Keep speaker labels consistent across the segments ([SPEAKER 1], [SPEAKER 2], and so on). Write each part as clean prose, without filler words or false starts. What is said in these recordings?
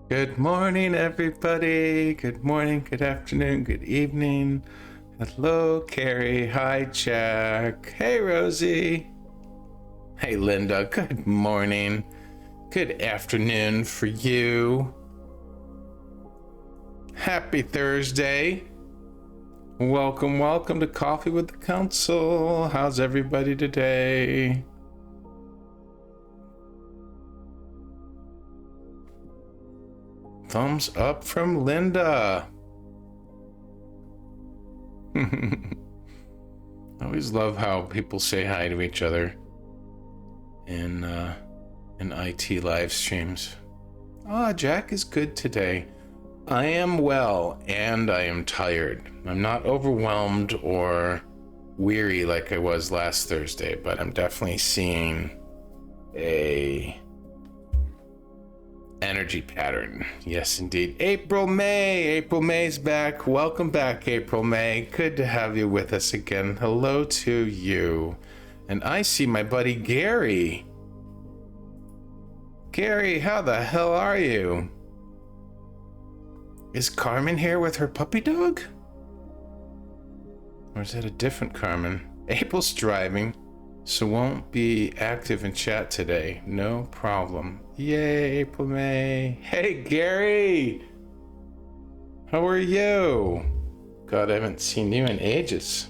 [SPEAKER 1] Good morning, everybody. Good morning, good afternoon, good evening. Hello, Carrie. Hi, Jack. Hey, Rosie. Hey, Linda. Good morning. Good afternoon for you. Happy Thursday. Welcome, welcome to Coffee with the Council. How's everybody today? Thumbs up from Linda. I always love how people say hi to each other in IT live streams. Jack is good today. I am well, and I am tired. I'm not overwhelmed or weary like I was last Thursday, but I'm definitely seeing a energy pattern. Yes, indeed. April May's back. Welcome back, April May. Good to have you with us again. Hello to you. And I see my buddy Gary. Gary, how the hell are you? Is Carmen here with her puppy dog? Or is that a different Carmen? April's driving, so won't be active in chat today. No problem. Yay, April May. Hey, Gary! How are you? God, I haven't seen you in ages.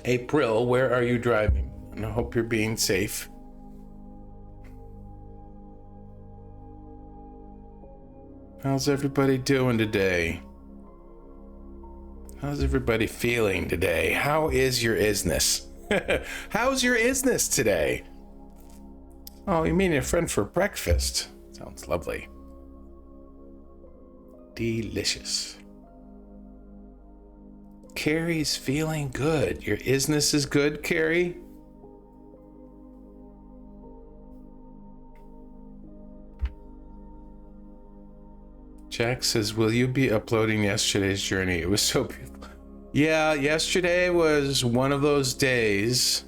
[SPEAKER 1] April, where are you driving? And I hope you're being safe. How's everybody doing today? How's everybody feeling today? How is your Is-Ness? How's your Is-Ness today? Oh, you mean a friend for breakfast? Sounds lovely. Delicious. Carrie's feeling good. Your Is-Ness is good, Carrie? Jack says, will you be uploading yesterday's journey? It was so beautiful. Yeah, yesterday was one of those days.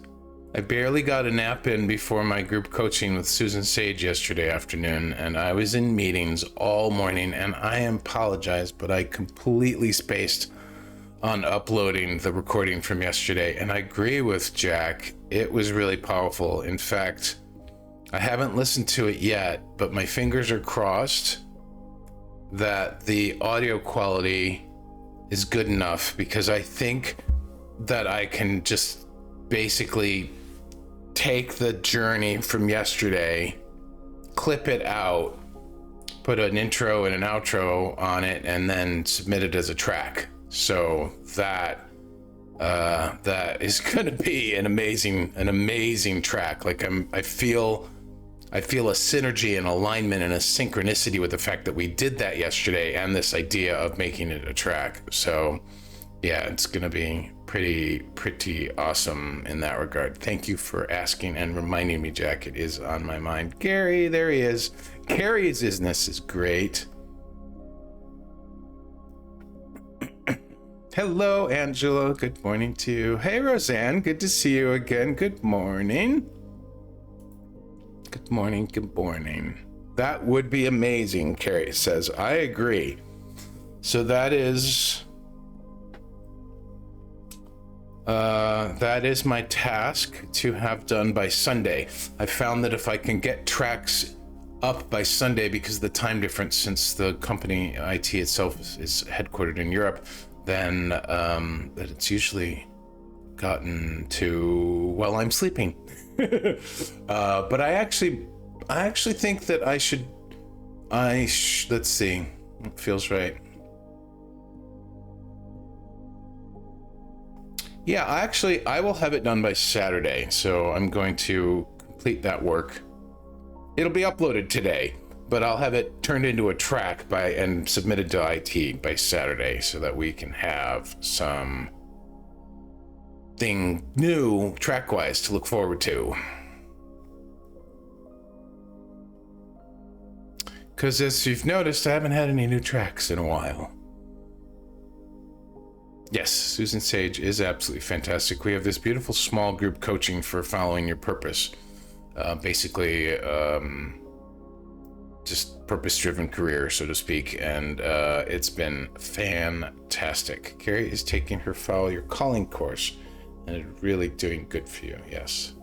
[SPEAKER 1] I barely got a nap in before my group coaching with Susan Sage yesterday afternoon, and I was in meetings all morning, and I apologize, but I completely spaced on uploading the recording from yesterday. And I agree with Jack. It was really powerful. In fact, I haven't listened to it yet, but my fingers are crossed that the audio quality is good enough, because I think that I can just basically take the journey from yesterday, clip it out, put an intro and an outro on it, and then submit it as a track. So that is going to be an amazing track. Like I feel a synergy and alignment and a synchronicity with the fact that we did that yesterday and this idea of making it a track. So yeah, it's going to be pretty awesome in that regard. Thank you for asking and reminding me, Jack. It is on my mind. Gary, there he is. Gary's Is-Ness is great. Hello, Angela. Good morning to you. Hey, Roseanne. Good to see you again. Good morning. Good morning. Good morning. That would be amazing, Carrie says. I agree. So that is my task to have done by Sunday. I found that if I can get tracks up by Sunday, because of the time difference, since the company IT itself is headquartered in Europe, then that it's usually gotten to while I'm sleeping. But I actually think that let's see, it feels right. Yeah, I will have it done by Saturday, so I'm going to complete that work. It'll be uploaded today, but I'll have it turned into a track and submitted to IT by Saturday, so that we can have something new track-wise to look forward to. Because as you've noticed, I haven't had any new tracks in a while. Yes, Susan Sage is absolutely fantastic. We have this beautiful small group coaching for following your purpose. basically just purpose-driven career, so to speak, and it's been fantastic. Carrie is taking her Follow Your Calling course, and it's really doing good for you. Yes,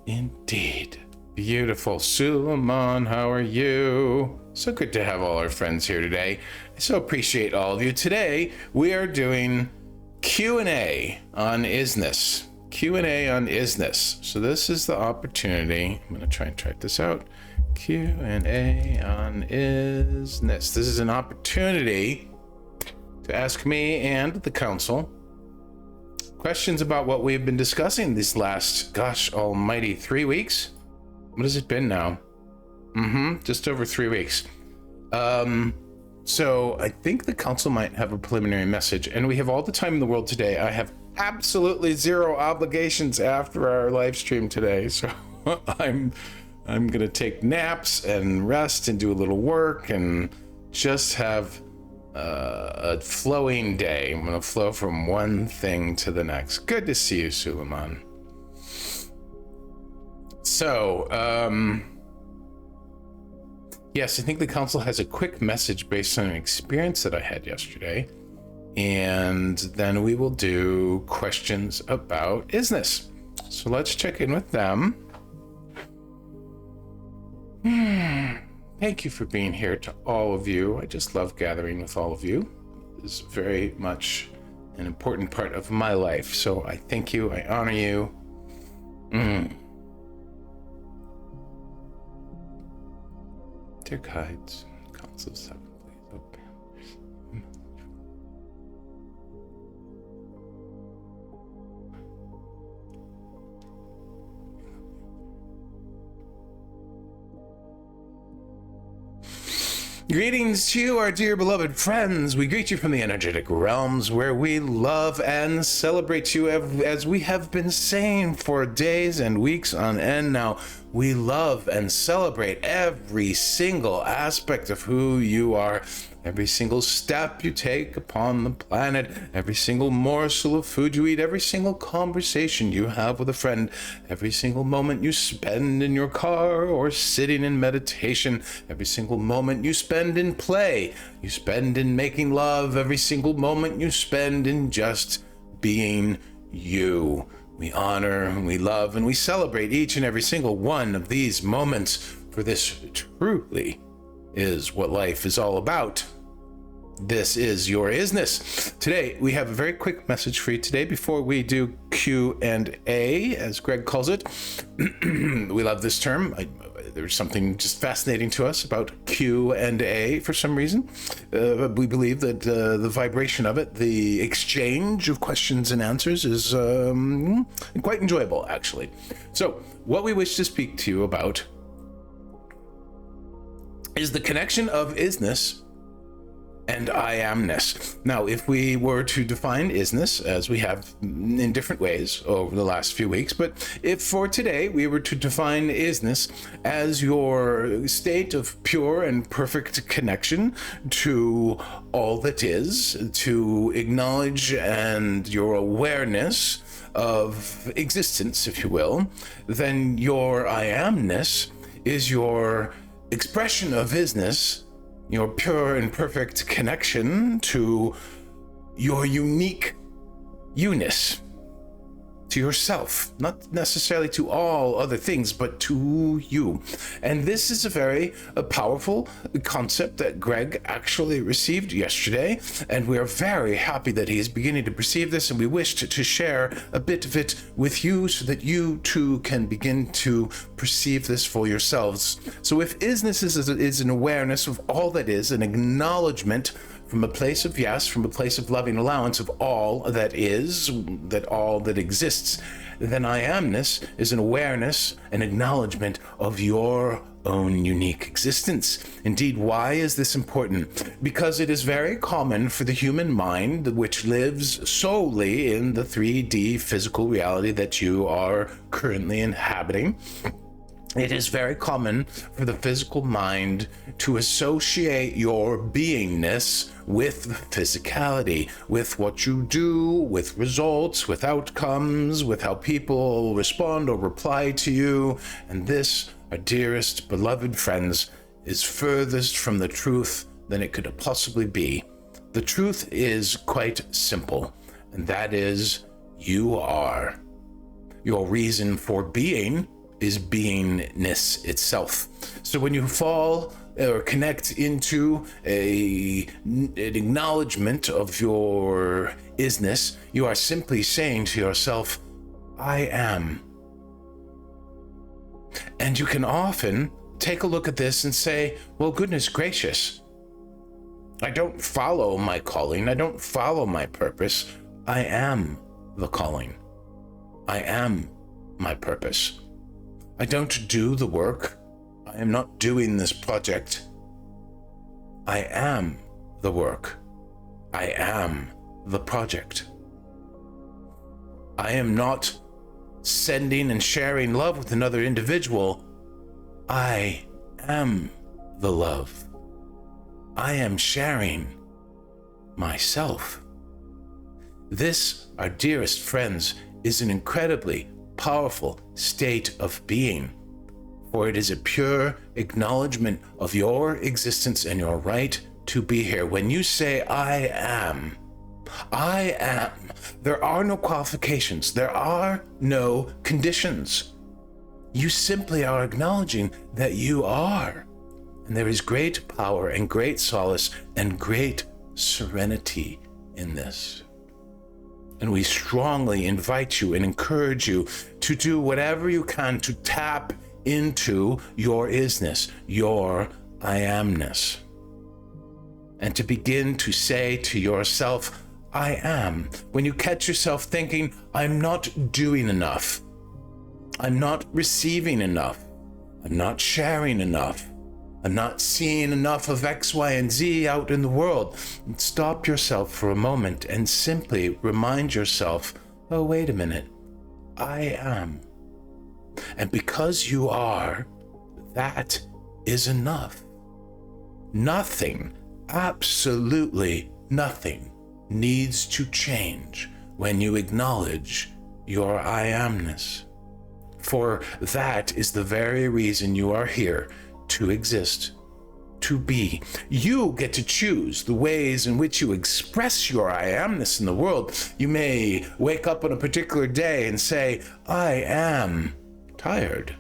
[SPEAKER 1] indeed. Beautiful. Suleiman, how are you? So good to have all our friends here today. I so appreciate all of you. Today we are doing Q&A on Is-Ness. Q&A on Is-Ness. So this is the opportunity. I'm going to try and type this out. Q&A on Is-Ness. This is an opportunity to ask me and the council questions about what we've been discussing these last, gosh almighty, 3 weeks. What has it been now? Just over 3 weeks. So I think the council might have a preliminary message, and we have all the time in the world today. I have absolutely zero obligations after our live stream today, so I'm gonna take naps and rest and do a little work and just have a flowing day. I'm gonna flow from one thing to the next. Good to see you, Suleiman. So, yes, I think the council has a quick message based on an experience that I had yesterday, and then we will do questions about Is-Ness. So let's check in with them. Thank you for being here to all of you. I just love gathering with all of you. It's very much an important part of my life. So I thank you. I honor you. Dear guides, council of 7, please open. Greetings to you, our dear beloved friends. We greet you from the energetic realms where we love and celebrate you, as we have been saying for days and weeks on end now. We love and celebrate every single aspect of who you are, every single step you take upon the planet, every single morsel of food you eat, every single conversation you have with a friend, every single moment you spend in your car or sitting in meditation, every single moment you spend in play, you spend in making love, every single moment you spend in just being you. We honor, and we love, and we celebrate each and every single one of these moments, for this truly is what life is all about. This is your Is-Ness. Today, we have a very quick message for you today before we do Q&A, as Greg calls it. We love this term. There's something just fascinating to us about Q&A for some reason. We believe that the vibration of it, the exchange of questions and answers, is quite enjoyable, actually. So, what we wish to speak to you about is the connection of Is-Ness and I-Am-Ness. Now, if we were to define Is-Ness, as we have in different ways over the last few weeks, but if for today we were to define Is-Ness as your state of pure and perfect connection to all that is, to acknowledge and your awareness of existence, if you will, then your I-Am-Ness is your expression of Is-Ness, your pure and perfect connection to your unique you-ness, to yourself, not necessarily to all other things, but to you. And this is a very powerful concept that Greg actually received yesterday, and we are very happy that he is beginning to perceive this, and we wish to share a bit of it with you so that you too can begin to perceive this for yourselves. So if Is-Ness is an awareness of all that is, an acknowledgement from a place of yes, from a place of loving allowance of all that is, that all that exists, then I-Am-Ness is an awareness, an acknowledgement of your own unique existence. Indeed, why is this important? Because it is very common for the human mind, which lives solely in the 3D physical reality that you are currently inhabiting, It is very common for the physical mind to associate your beingness with physicality, with what you do, with results, with outcomes, with how people respond or reply to you. And this, our dearest, beloved friends, is furthest from the truth than it could possibly be. The truth is quite simple, and that is you are. Your reason for being is beingness itself. So when you fall or connect into an acknowledgement of your Is-Ness, you are simply saying to yourself, I am. And you can often take a look at this and say, well, goodness gracious, I don't follow my calling. I don't follow my purpose. I am the calling. I am my purpose. I don't do the work. I am not doing this project. I am the work. I am the project. I am not sending and sharing love with another individual. I am the love. I am sharing myself. This, our dearest friends, is an incredibly powerful state of being, for it is a pure acknowledgement of your existence and your right to be here. When you say, I am, there are no qualifications, there are no conditions. You simply are acknowledging that you are. And there is great power and great solace and great serenity in this. And we strongly invite you and encourage you to do whatever you can to tap into your Is-Ness, your I-Am-Ness. And to begin to say to yourself, I am. When you catch yourself thinking, I'm not doing enough, I'm not receiving enough, I'm not sharing enough, I'm not seeing enough of X, Y, and Z out in the world. Stop yourself for a moment and simply remind yourself, oh, wait a minute, I am. And because you are, that is enough. Nothing, absolutely nothing, needs to change when you acknowledge your I-Am-Ness. For that is the very reason you are here, to exist, to be. You get to choose the ways in which you express your I-Am-Ness in the world. You may wake up on a particular day and say, I am tired.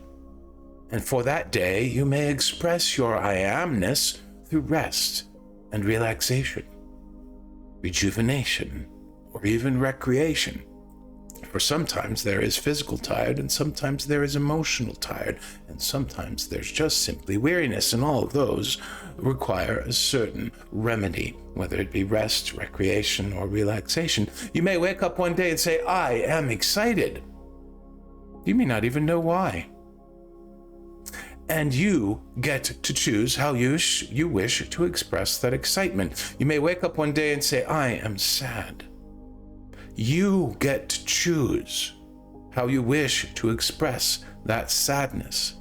[SPEAKER 1] And for that day, you may express your I-Am-Ness through rest and relaxation, rejuvenation, or even recreation. For sometimes there is physical tired, and sometimes there is emotional tired, and sometimes there's just simply weariness, and all of those require a certain remedy, whether it be rest, recreation, or relaxation. You may wake up one day and say, I am excited. You may not even know why. And you get to choose how you wish to express that excitement. You may wake up one day and say, I am sad. You get to choose how you wish to express that sadness.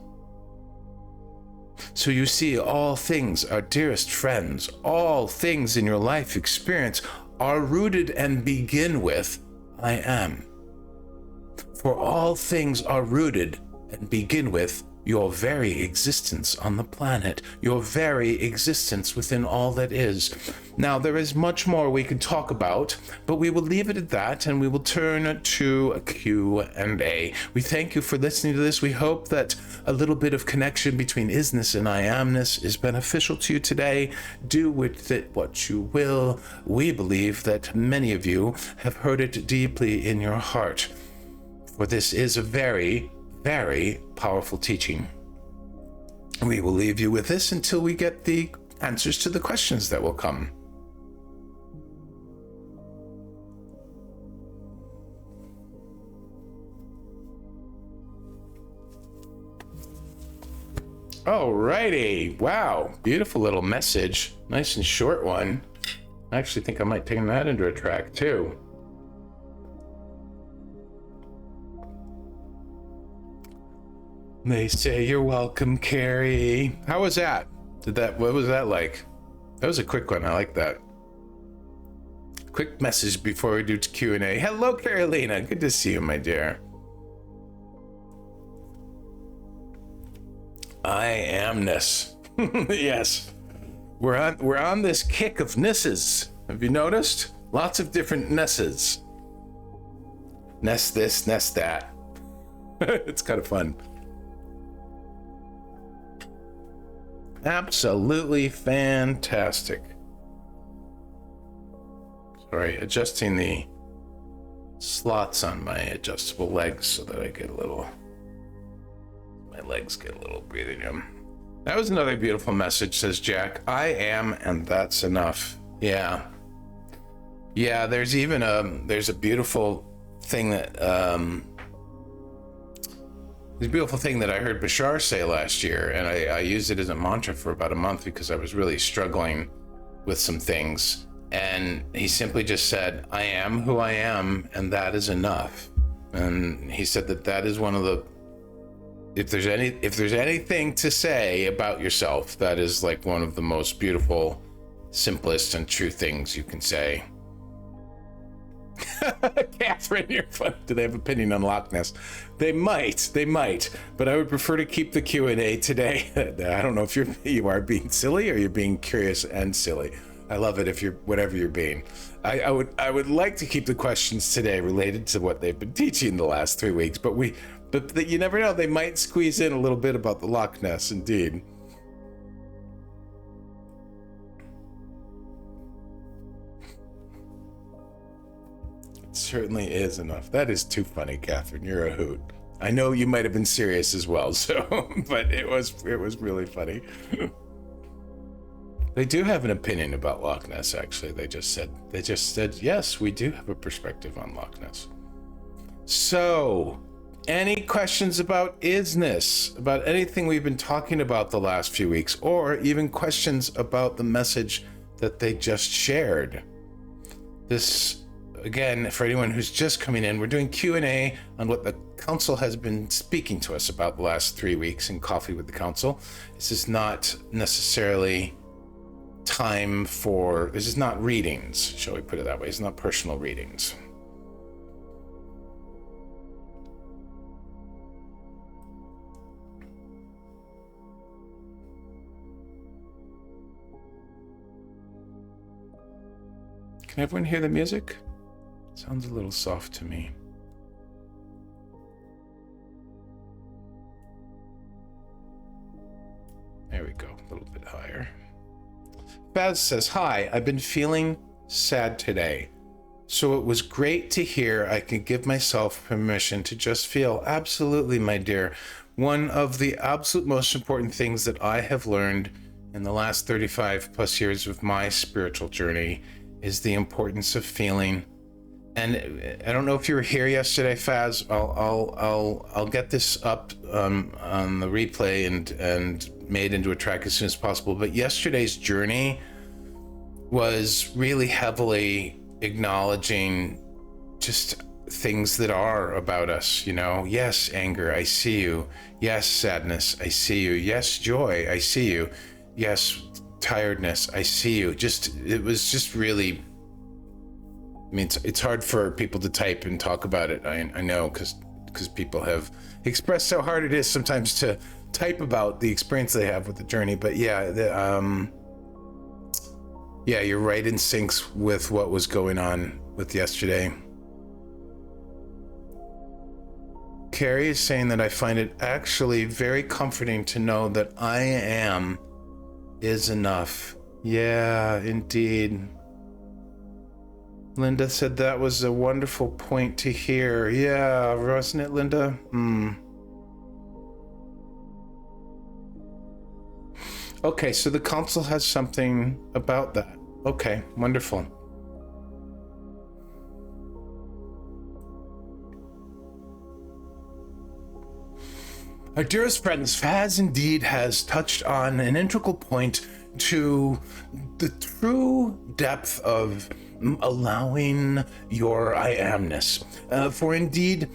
[SPEAKER 1] So you see, all things, our dearest friends, all things in your life experience are rooted and begin with, I am. For all things are rooted and begin with your very existence on the planet, your very existence within all that is. Now, there is much more we could talk about, but we will leave it at that, and we will turn to a Q&A. We thank you for listening to this. We hope that a little bit of connection between Is-Ness and I-Am-Ness is beneficial to you today. Do with it what you will. We believe that many of you have heard it deeply in your heart, for this is a very, very powerful teaching. We will leave you with this until we get the answers to the questions that will come. Alrighty, wow, beautiful little message, nice and short one. I actually think I might take that into a track too. They say you're welcome, Carrie. How was that? What was that like? That was a quick one. I like that. Quick message before we do Q&A. Hello, Carolina. Good to see you, my dear. I-Am-Ness. Yes. We're on this kick of Nesses. Have you noticed? Lots of different Nesses. Ness this, ness that. It's kind of fun. Absolutely fantastic. Sorry, adjusting the slots on my adjustable legs so that my legs get a little breathing room. That was another beautiful message, says Jack. I am, and that's enough. Yeah. Yeah, there's even there's a beautiful thing that I heard Bashar say last year, and I used it as a mantra for about a month because I was really struggling with some things. And he simply just said, I am who I am, and that is enough. And he said that is one of the, if there's anything to say about yourself, that is like one of the most beautiful, simplest, and true things you can say. Catherine, you're fun. Do they have opinion on Loch Ness? They might, but I would prefer to keep the Q&A today. I don't know if you are being silly or you're being curious and silly. I love it if you're whatever you're being. I would like to keep the questions today related to what they've been teaching the last 3 weeks, but you never know. They might squeeze in a little bit about the Loch Ness, indeed. It certainly is enough. That is too funny, Catherine. You're a hoot. I know you might have been serious as well, so but it was really funny. They do have an opinion about Loch Ness, actually. They just said, yes, we do have a perspective on Loch Ness. So, any questions about Is-Ness, about anything we've been talking about the last few weeks, or even questions about the message that they just shared? This, again, for anyone who's just coming in, we're doing Q&A on what the council has been speaking to us about the last 3 weeks in Coffee with the Council. This is not necessarily this is not readings, shall we put it that way. It's not personal readings. Can everyone hear the music? It sounds a little soft to me. There we go, a little bit higher. Baz says, hi, I've been feeling sad today. So it was great to hear I can give myself permission to just feel. Absolutely, my dear. One of the absolute most important things that I have learned in the last 35 plus years of my spiritual journey is the importance of feeling. And I don't know if you were here yesterday, Faz. I'll get this up on the replay and made into a track as soon as possible. But yesterday's journey was really heavily acknowledging just things that are about us, you know. Yes, anger, I see you. Yes, sadness, I see you. Yes, joy, I see you. Yes, tiredness, I see you. It was just really, I mean, it's hard for people to type and talk about it. I know, because people have expressed how hard it is sometimes to type about the experience they have with the journey. But yeah, you're right in sync with what was going on with yesterday. Carrie is saying that I find it actually very comforting to know that I am is enough. Yeah, indeed. Linda said that was a wonderful point to hear. Yeah, wasn't it, Linda? Okay, so the council has something about that. Okay, wonderful. Our dearest friends, Faz indeed has touched on an integral point to the true depth of allowing your I-Am-Ness. For indeed,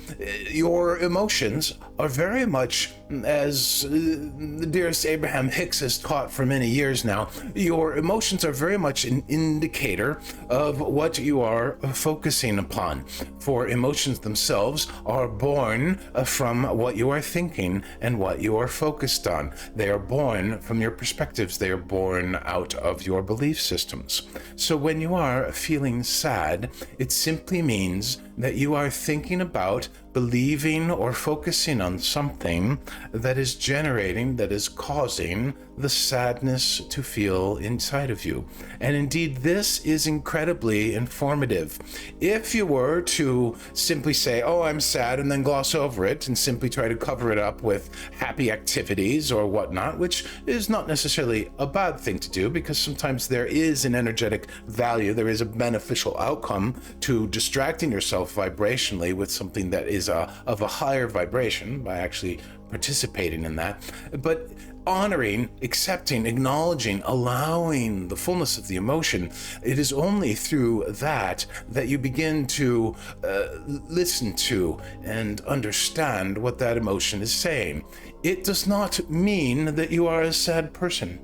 [SPEAKER 1] your emotions are very much, as the dearest Abraham Hicks has taught for many years now, your emotions are very much an indicator of what you are focusing upon. For emotions themselves are born from what you are thinking and what you are focused on. They are born from your perspectives. They are born out of your belief systems. So when you are feeling sad, it simply means that you are thinking about, believing, or focusing on something that is generating, that is causing the sadness to feel inside of you. And indeed, this is incredibly informative. If you were to simply say, oh, I'm sad, and then gloss over it and simply try to cover it up with happy activities or whatnot, which is not necessarily a bad thing to do, because sometimes there is an energetic value, there is a beneficial outcome to distracting yourself vibrationally with something that is of a higher vibration by actually participating in that. But honoring, accepting, acknowledging, allowing the fullness of the emotion, it is only through that you begin to listen to and understand what that emotion is saying. It does not mean that you are a sad person.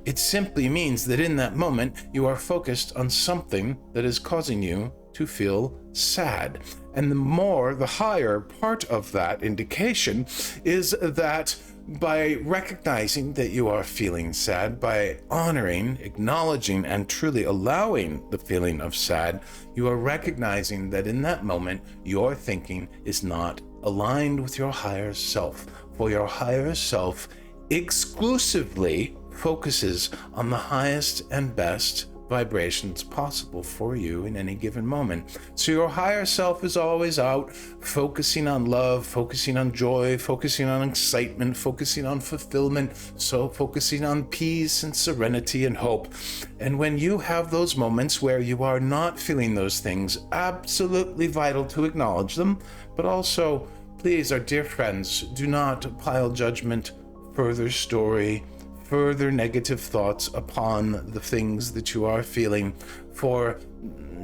[SPEAKER 1] It simply means that in that moment you are focused on something that is causing you to feel sad. And the higher part of that indication is that by recognizing that you are feeling sad, by honoring, acknowledging, and truly allowing the feeling of sad, you are recognizing that in that moment your thinking is not aligned with your higher self. For your higher self exclusively focuses on the highest and best vibrations possible for you in any given moment. So your higher self is always out focusing on love, focusing on joy, focusing on excitement, focusing on fulfillment, so focusing on peace and serenity and hope. And when you have those moments where you are not feeling those things, absolutely vital to acknowledge them, but also, please, our dear friends, do not pile judgment, further story, further negative thoughts upon the things that you are feeling. For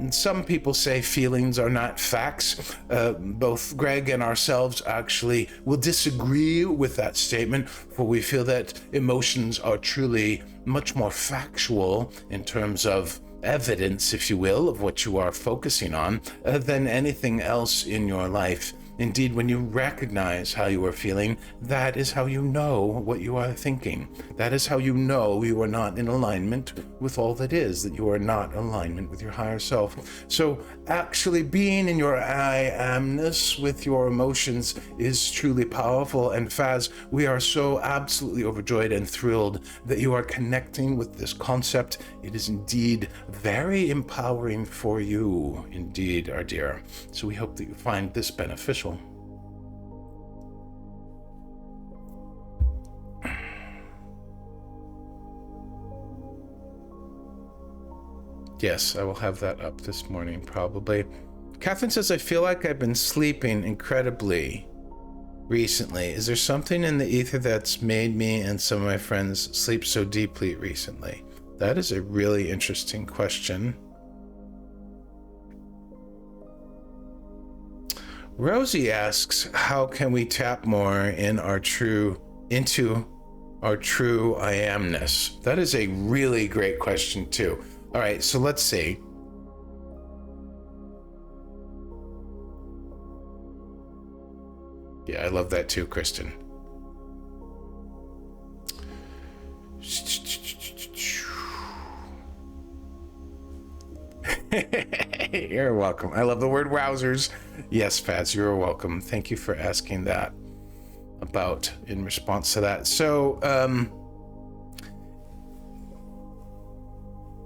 [SPEAKER 1] some people say feelings are not facts. Both Greg and ourselves actually will disagree with that statement, for we feel that emotions are truly much more factual in terms of evidence, if you will, of what you are focusing on than anything else in your life. Indeed, when you recognize how you are feeling, that is how you know what you are thinking. That is how you know you are not in alignment with all that is, that you are not in alignment with your higher self. So actually being in your I-Am-Ness with your emotions is truly powerful. And Faz, we are so absolutely overjoyed and thrilled that you are connecting with this concept. It is indeed very empowering for you, indeed, our dear. So we hope that you find this beneficial. Yes, I will have that up this morning, probably. Catherine says, I feel like I've been sleeping incredibly recently. Is there something in the ether that's made me and some of my friends sleep so deeply recently? That is a really interesting question. Rosie asks, how can we tap more into our true I-Am-Ness? That is a really great question too. All right, so let's see. Yeah, I love that too, Kristen. You're welcome. I love the word wowzers. Yes, Fats, you're welcome. Thank you for asking that in response to that. So,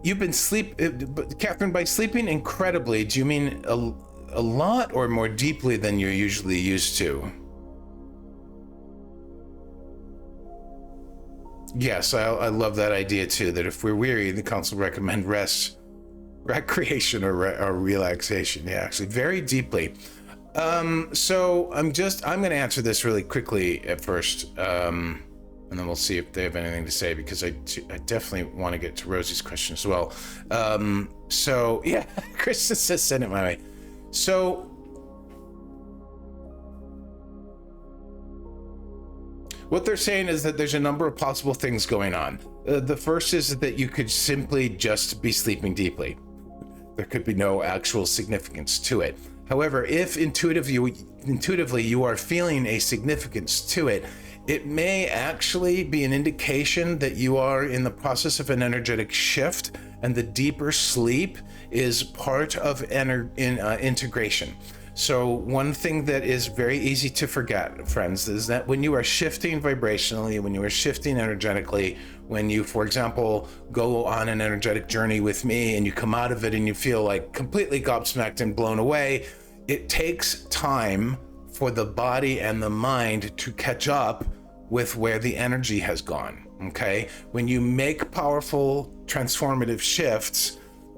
[SPEAKER 1] you've been Catherine, by sleeping incredibly, do you mean a lot or more deeply than you're usually used to? Yes, I love that idea too, that if we're weary, the council recommend rest, recreation, or relaxation. Yeah, actually, very deeply. So I'm going to answer this really quickly at first, and then we'll see if they have anything to say, because I definitely want to get to Rosie's question as well. So yeah, Kristen says send it my way. So What they're saying is that there's a number of possible things going on. The first is that you could simply just be sleeping deeply. There could be no actual significance to it. However, if intuitively you are feeling a significance to it, it may actually be an indication that you are in the process of an energetic shift, and the deeper sleep is part of integration. So one thing that is very easy to forget, friends, is that when you are shifting vibrationally, when you are shifting energetically, when you, for example, go on an energetic journey with me and you come out of it and you feel like completely gobsmacked and blown away, it takes time for the body and the mind to catch up with where the energy has gone, okay? When you make powerful transformative shifts,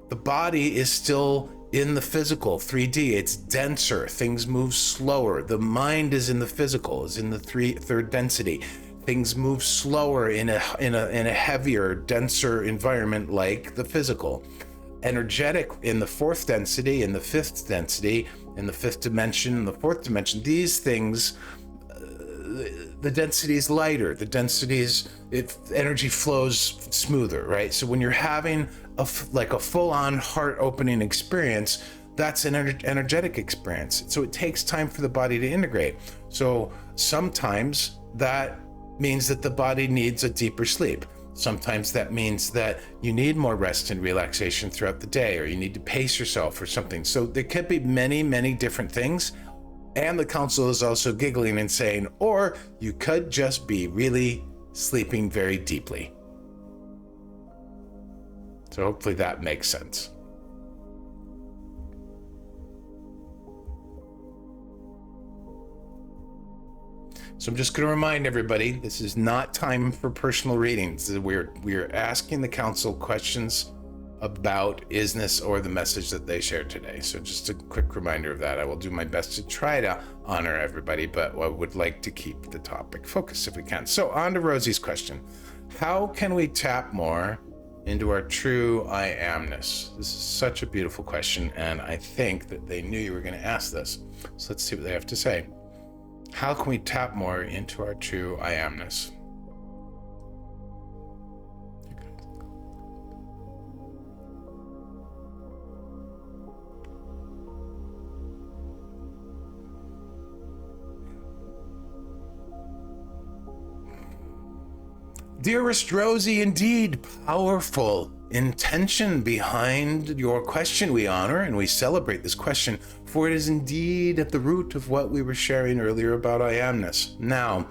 [SPEAKER 1] the body is still in the physical 3D. It's denser, things move slower. The mind is in the physical, is in the third density. Things move slower in a heavier, denser environment like the physical. Energetic in the fourth density, in the fifth density, in the fifth dimension, in the fourth dimension, these things, the density is lighter, energy flows smoother, right? So when you're having a full-on heart-opening experience, that's an energetic experience. So it takes time for the body to integrate. So sometimes that means that the body needs a deeper sleep. Sometimes that means that you need more rest and relaxation throughout the day, or you need to pace yourself or something. So there could be many, many different things. And the council is also giggling and saying, or you could just be really sleeping very deeply. So hopefully that makes sense. So I'm just going to remind everybody, this is not time for personal readings. We're asking the council questions about Is-Ness or the message that they shared today. So just a quick reminder of that. I will do my best to try to honor everybody, but I would like to keep the topic focused if we can. So on to Rosie's question. How can we tap more into our true I-Am-Ness? This is such a beautiful question, and I think that they knew you were going to ask this. So let's see what they have to say. How can we tap more into our true I-Am-Ness? Dearest Rosie, indeed, powerful intention behind your question. We honor and we celebrate this question, for it is indeed at the root of what we were sharing earlier about I-Am-Ness. Now,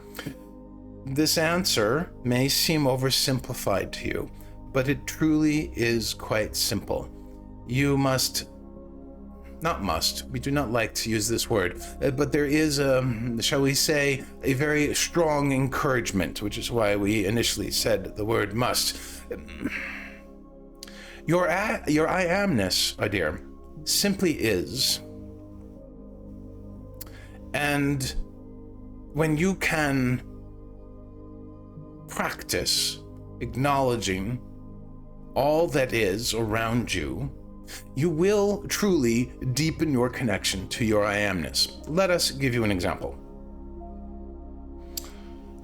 [SPEAKER 1] this answer may seem oversimplified to you, but it truly is quite simple. You we do not like to use this word, but there is shall we say, a very strong encouragement, which is why we initially said the word must. Your I-Am-Ness, my dear, simply is. And when you can practice acknowledging all that is around you, you will truly deepen your connection to your I-Am-Ness. Let us give you an example.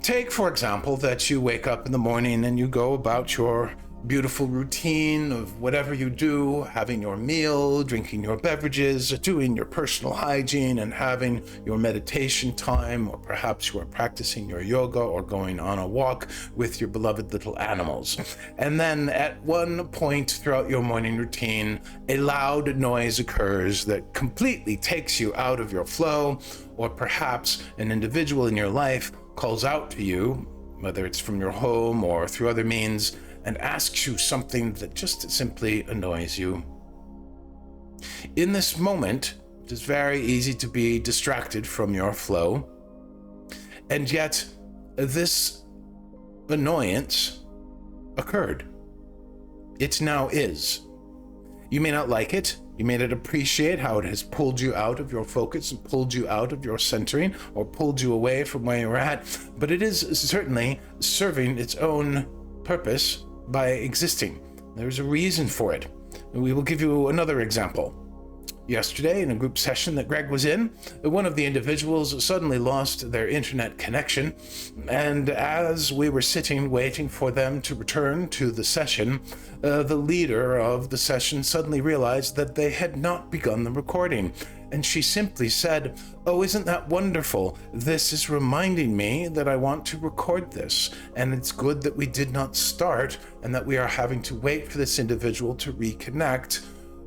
[SPEAKER 1] Take, for example, that you wake up in the morning and you go about your beautiful routine of whatever you do, having your meal, drinking your beverages, doing your personal hygiene, and having your meditation time, or perhaps you are practicing your yoga or going on a walk with your beloved little animals. And then at one point throughout your morning routine, a loud noise occurs that completely takes you out of your flow, or perhaps an individual in your life calls out to you, whether it's from your home or through other means, and asks you something that just simply annoys you. In this moment, it is very easy to be distracted from your flow, and yet this annoyance occurred. It now is. You may not like it. You may not appreciate how it has pulled you out of your focus and pulled you out of your centering or pulled you away from where you were at, but it is certainly serving its own purpose by existing. There's a reason for it. And we will give you another example. Yesterday, in a group session that Greg was in, one of the individuals suddenly lost their internet connection, and as we were sitting waiting for them to return to the session, the leader of the session suddenly realized that they had not begun the recording. And she simply said, "Oh, isn't that wonderful? This is reminding me that I want to record this. And it's good that we did not start and that we are having to wait for this individual to reconnect.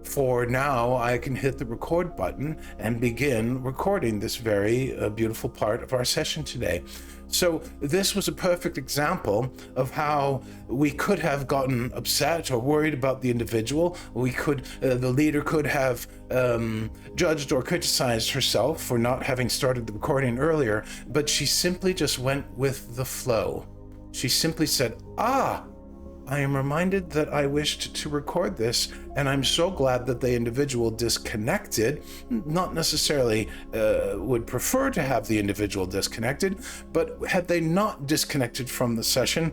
[SPEAKER 1] For now, I can hit the record button and begin recording this very beautiful part of our session today." So this was a perfect example of how we could have gotten upset or worried about the individual. The leader could have judged or criticized herself for not having started the recording earlier, but she simply just went with the flow. She simply said, I am reminded that I wished to record this, and I'm so glad that the individual disconnected, not necessarily would prefer to have the individual disconnected, but had they not disconnected from the session,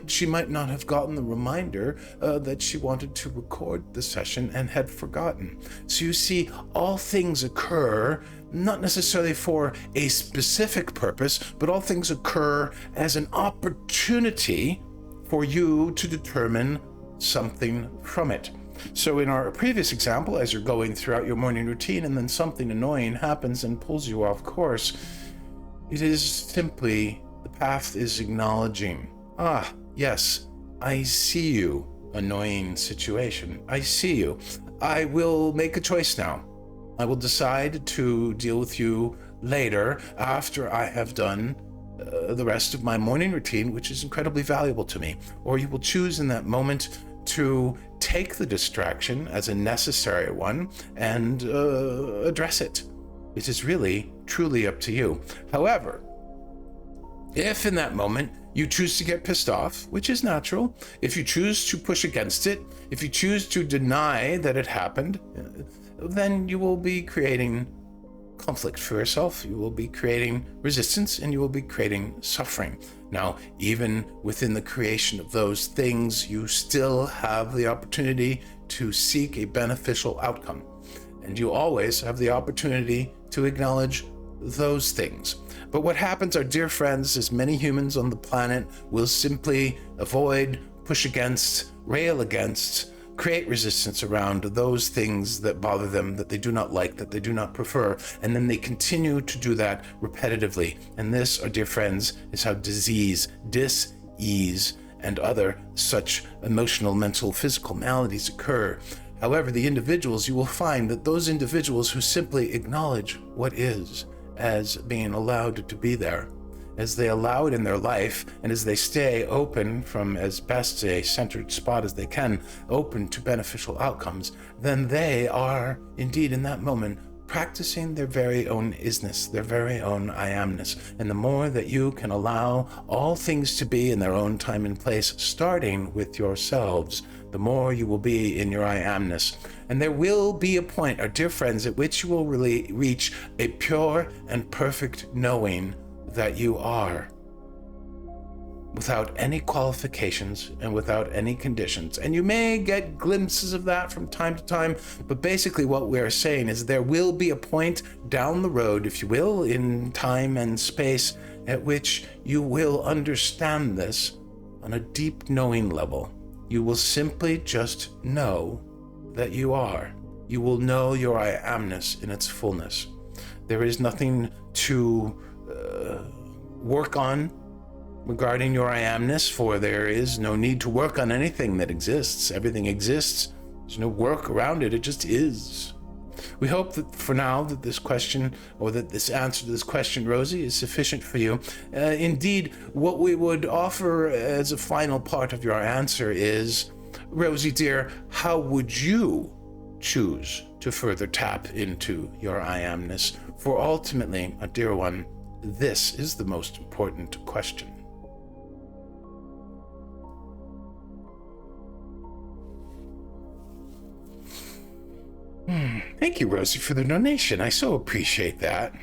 [SPEAKER 1] she might not have gotten the reminder that she wanted to record the session and had forgotten. So you see, all things occur not necessarily for a specific purpose, but all things occur as an opportunity for you to determine something from it. So in our previous example, as you're going throughout your morning routine and then something annoying happens and pulls you off course, it is simply the path is acknowledging, yes, I see you, annoying situation. I see you. I will make a choice now. I will decide to deal with you later after I have done the rest of my morning routine, which is incredibly valuable to me. Or you will choose in that moment to take the distraction as a necessary one and address it. It is really, truly up to you. However, if in that moment you choose to get pissed off, which is natural, if you choose to push against it, if you choose to deny that it happened, then you will be creating conflict for yourself, you will be creating resistance, and you will be creating suffering. Now, even within the creation of those things, you still have the opportunity to seek a beneficial outcome. And you always have the opportunity to acknowledge those things. But what happens, our dear friends, is many humans on the planet will simply avoid, push against, rail against, create resistance around those things that bother them, that they do not like, that they do not prefer, and then they continue to do that repetitively. And this, our dear friends, is how disease, dis-ease, and other such emotional, mental, physical maladies occur. However, the individuals, you will find that those individuals who simply acknowledge what is as being allowed to be there, as they allow it in their life, and as they stay open from as best a centered spot as they can, open to beneficial outcomes, then they are indeed in that moment practicing their very own Is-Ness, their very own I-Am-Ness. And the more that you can allow all things to be in their own time and place, starting with yourselves, the more you will be in your I-Am-Ness. And there will be a point, our dear friends, at which you will really reach a pure and perfect knowing that you are, without any qualifications and without any conditions. And you may get glimpses of that from time to time, but basically what we're saying is there will be a point down the road, if you will, in time and space, at which you will understand this on a deep knowing level. You will simply just know that you are. You will know your I-Am-Ness in its fullness. There is nothing to work on regarding your I-Am-Ness, for there is no need to work on anything that exists. Everything exists. There's no work around it. It just is. We hope that for now that this question, or that this answer to this question, Rosie, is sufficient for you. Indeed, what we would offer as a final part of your answer is, Rosie dear, how would you choose to further tap into your I-Am-Ness? For ultimately, a dear one, this is the most important question. Thank you, Rosie, for the donation. I so appreciate that.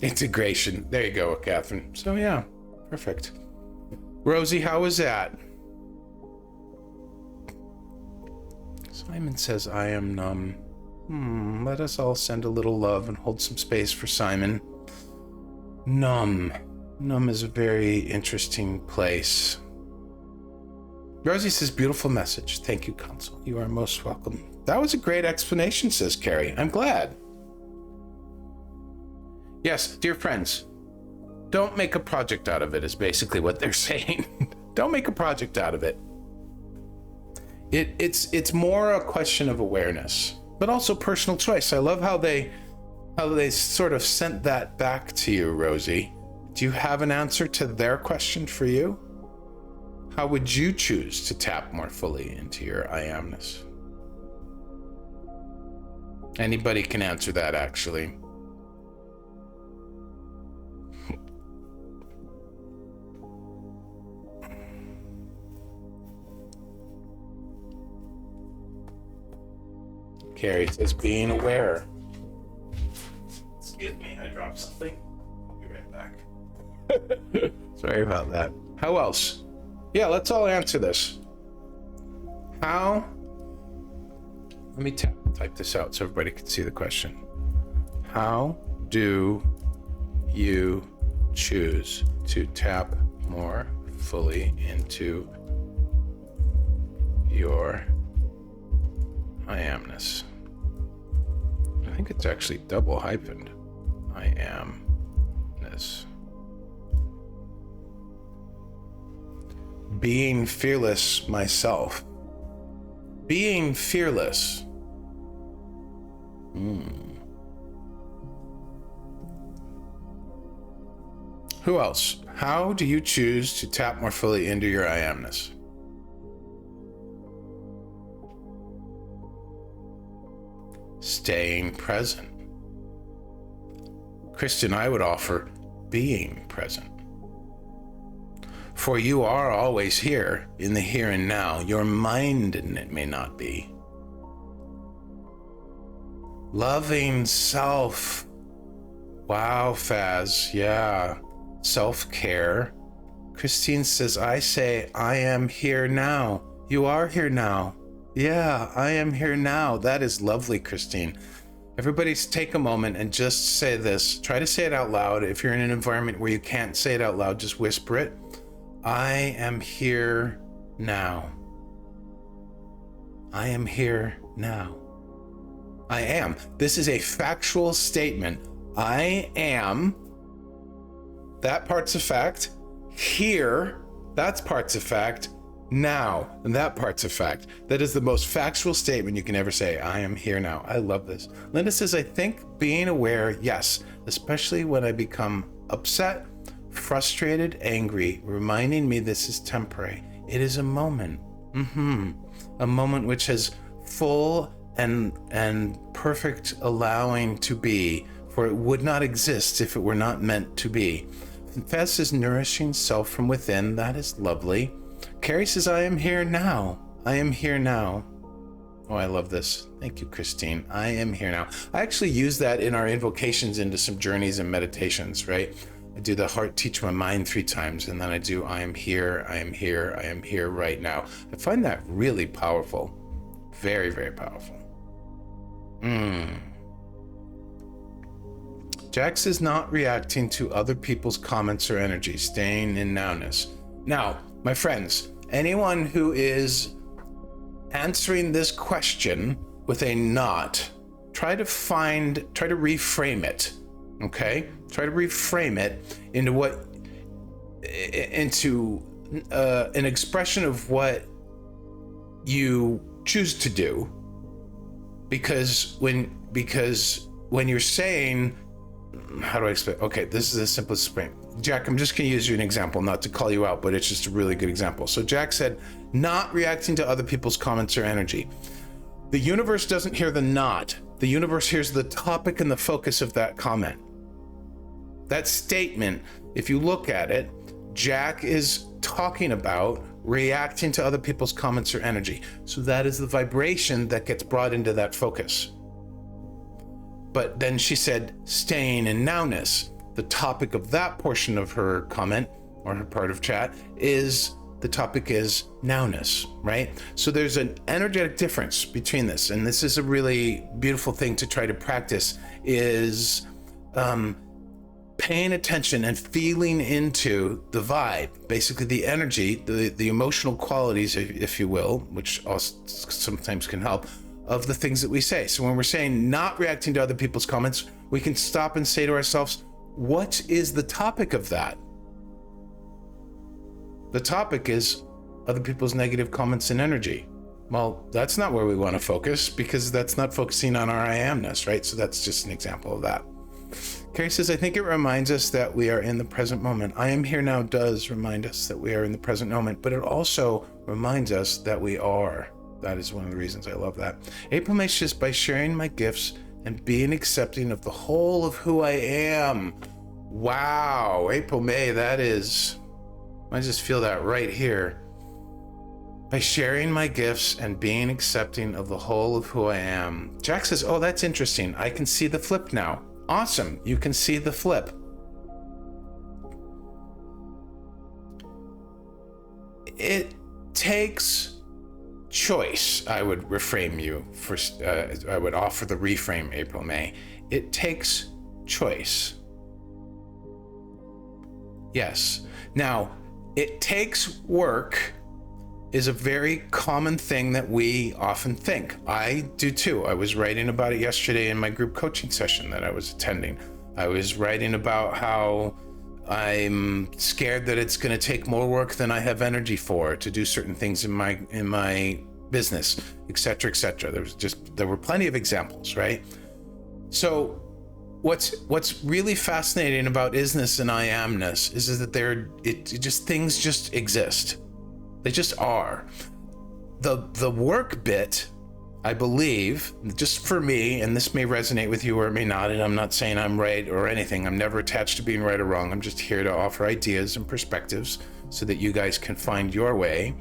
[SPEAKER 1] Integration. There you go, Catherine. So yeah, perfect. Rosie, how was that? Simon says, I am numb. Let us all send a little love and hold some space for Simon. Numb. Numb is a very interesting place. Rosie says, beautiful message. Thank you, Consul. You are most welcome. That was a great explanation, says Carrie. I'm glad. Yes, dear friends, don't make a project out of it is basically what they're saying. Don't make a project out of it. It's more a question of awareness, but also personal choice. I love how they sort of sent that back to you, Rosie. Do you have an answer to their question for you? How would you choose to tap more fully into your I-Am-Ness? Anybody can answer that, actually. Carrie says, being aware. Excuse me, I dropped something. I'll be right back. Sorry about that. How else? Yeah, let's all answer this. How? Let me type this out so everybody can see the question. How do you choose to tap more fully into your I-Am-Ness? I think it's actually double hyphened. I-Am-Ness. Being fearless myself. Being fearless. Who else? How do you choose to tap more fully into your I-Am-Ness? Staying present. Kristen, I would offer being present. For you are always here in the here and now. Your mind in it may not be. Loving self. Wow, Faz. Yeah. Self-care. Christine says, I say, I am here now. You are here now. Yeah, I am here now. That is lovely, Christine. Everybody take a moment and just say this. Try to say it out loud. If you're in an environment where you can't say it out loud, just whisper it. I am here now. I am here now. I am. This is a factual statement. I am. That part's a fact. Here, that's part's a fact. Now, and that part's a fact. That is the most factual statement you can ever say. I am here now. I love this. Linda says, I think being aware, yes, especially when I become upset, frustrated, angry, reminding me this is temporary. It is a moment. A moment which has full and perfect allowing to be, for it would not exist if it were not meant to be. Fez says, nourishing self from within. That is lovely. Carrie says, I am here now. I am here now. Oh, I love this. Thank you, Christine. I am here now. I actually use that in our invocations into some journeys and meditations, right? I do the heart teach my mind 3 times, and then I do I am here, I am here, I am here right now. I find that really powerful. Very, very powerful. Jax is not reacting to other people's comments or energy, staying in nowness. Now, my friends, anyone who is answering this question with a not, try to reframe it, okay? Try to reframe it into an expression of what you choose to do. Because when you're saying, how do I explain? Okay, this is the simplest explain. Jack, I'm just going to use you an example, not to call you out, but it's just a really good example. So Jack said, not reacting to other people's comments or energy. The universe doesn't hear the not. The universe hears the topic and the focus of that comment. That statement, if you look at it, Jack is talking about reacting to other people's comments or energy. So that is the vibration that gets brought into that focus. But then she said, staying in nowness. The topic of that portion of her comment or her part of chat, is the topic is nowness, right? So there's an energetic difference between this, and this is a really beautiful thing to try to practice, is paying attention and feeling into the vibe, basically the energy, the emotional qualities, if you will, which also sometimes can help, of the things that we say. So when we're saying not reacting to other people's comments, we can stop and say to ourselves, what is the topic of that? The topic is other people's negative comments and energy. Well, that's not where we want to focus, because that's not focusing on our I-Am-Ness, right? So that's just an example of that. Carrie says, I think it reminds us that we are in the present moment. I am here now does remind us that we are in the present moment, but it also reminds us that we are. That is one of the reasons I love that. April May says, by sharing my gifts and being accepting of the whole of who I am. Wow, April May, that is, I just feel that right here. By sharing my gifts and being accepting of the whole of who I am. Jack says, oh, that's interesting. I can see the flip now. Awesome, you can see the flip. It takes choice. I would reframe you for, I would offer the reframe, April May. It takes choice. Yes. Now, it takes work is a very common thing that we often think. I do too. I was writing about it yesterday in my group coaching session that I was attending. I was writing about how I'm scared that it's going to take more work than I have energy for to do certain things in my business, etc., etc. There were plenty of examples, right? So what's really fascinating about Is-Ness and I-Am-Ness is that things just exist. They just are. The work bit, I believe, just for me, and this may resonate with you or it may not, and I'm not saying I'm right or anything. I'm never attached to being right or wrong. I'm just here to offer ideas and perspectives so that you guys can find your way.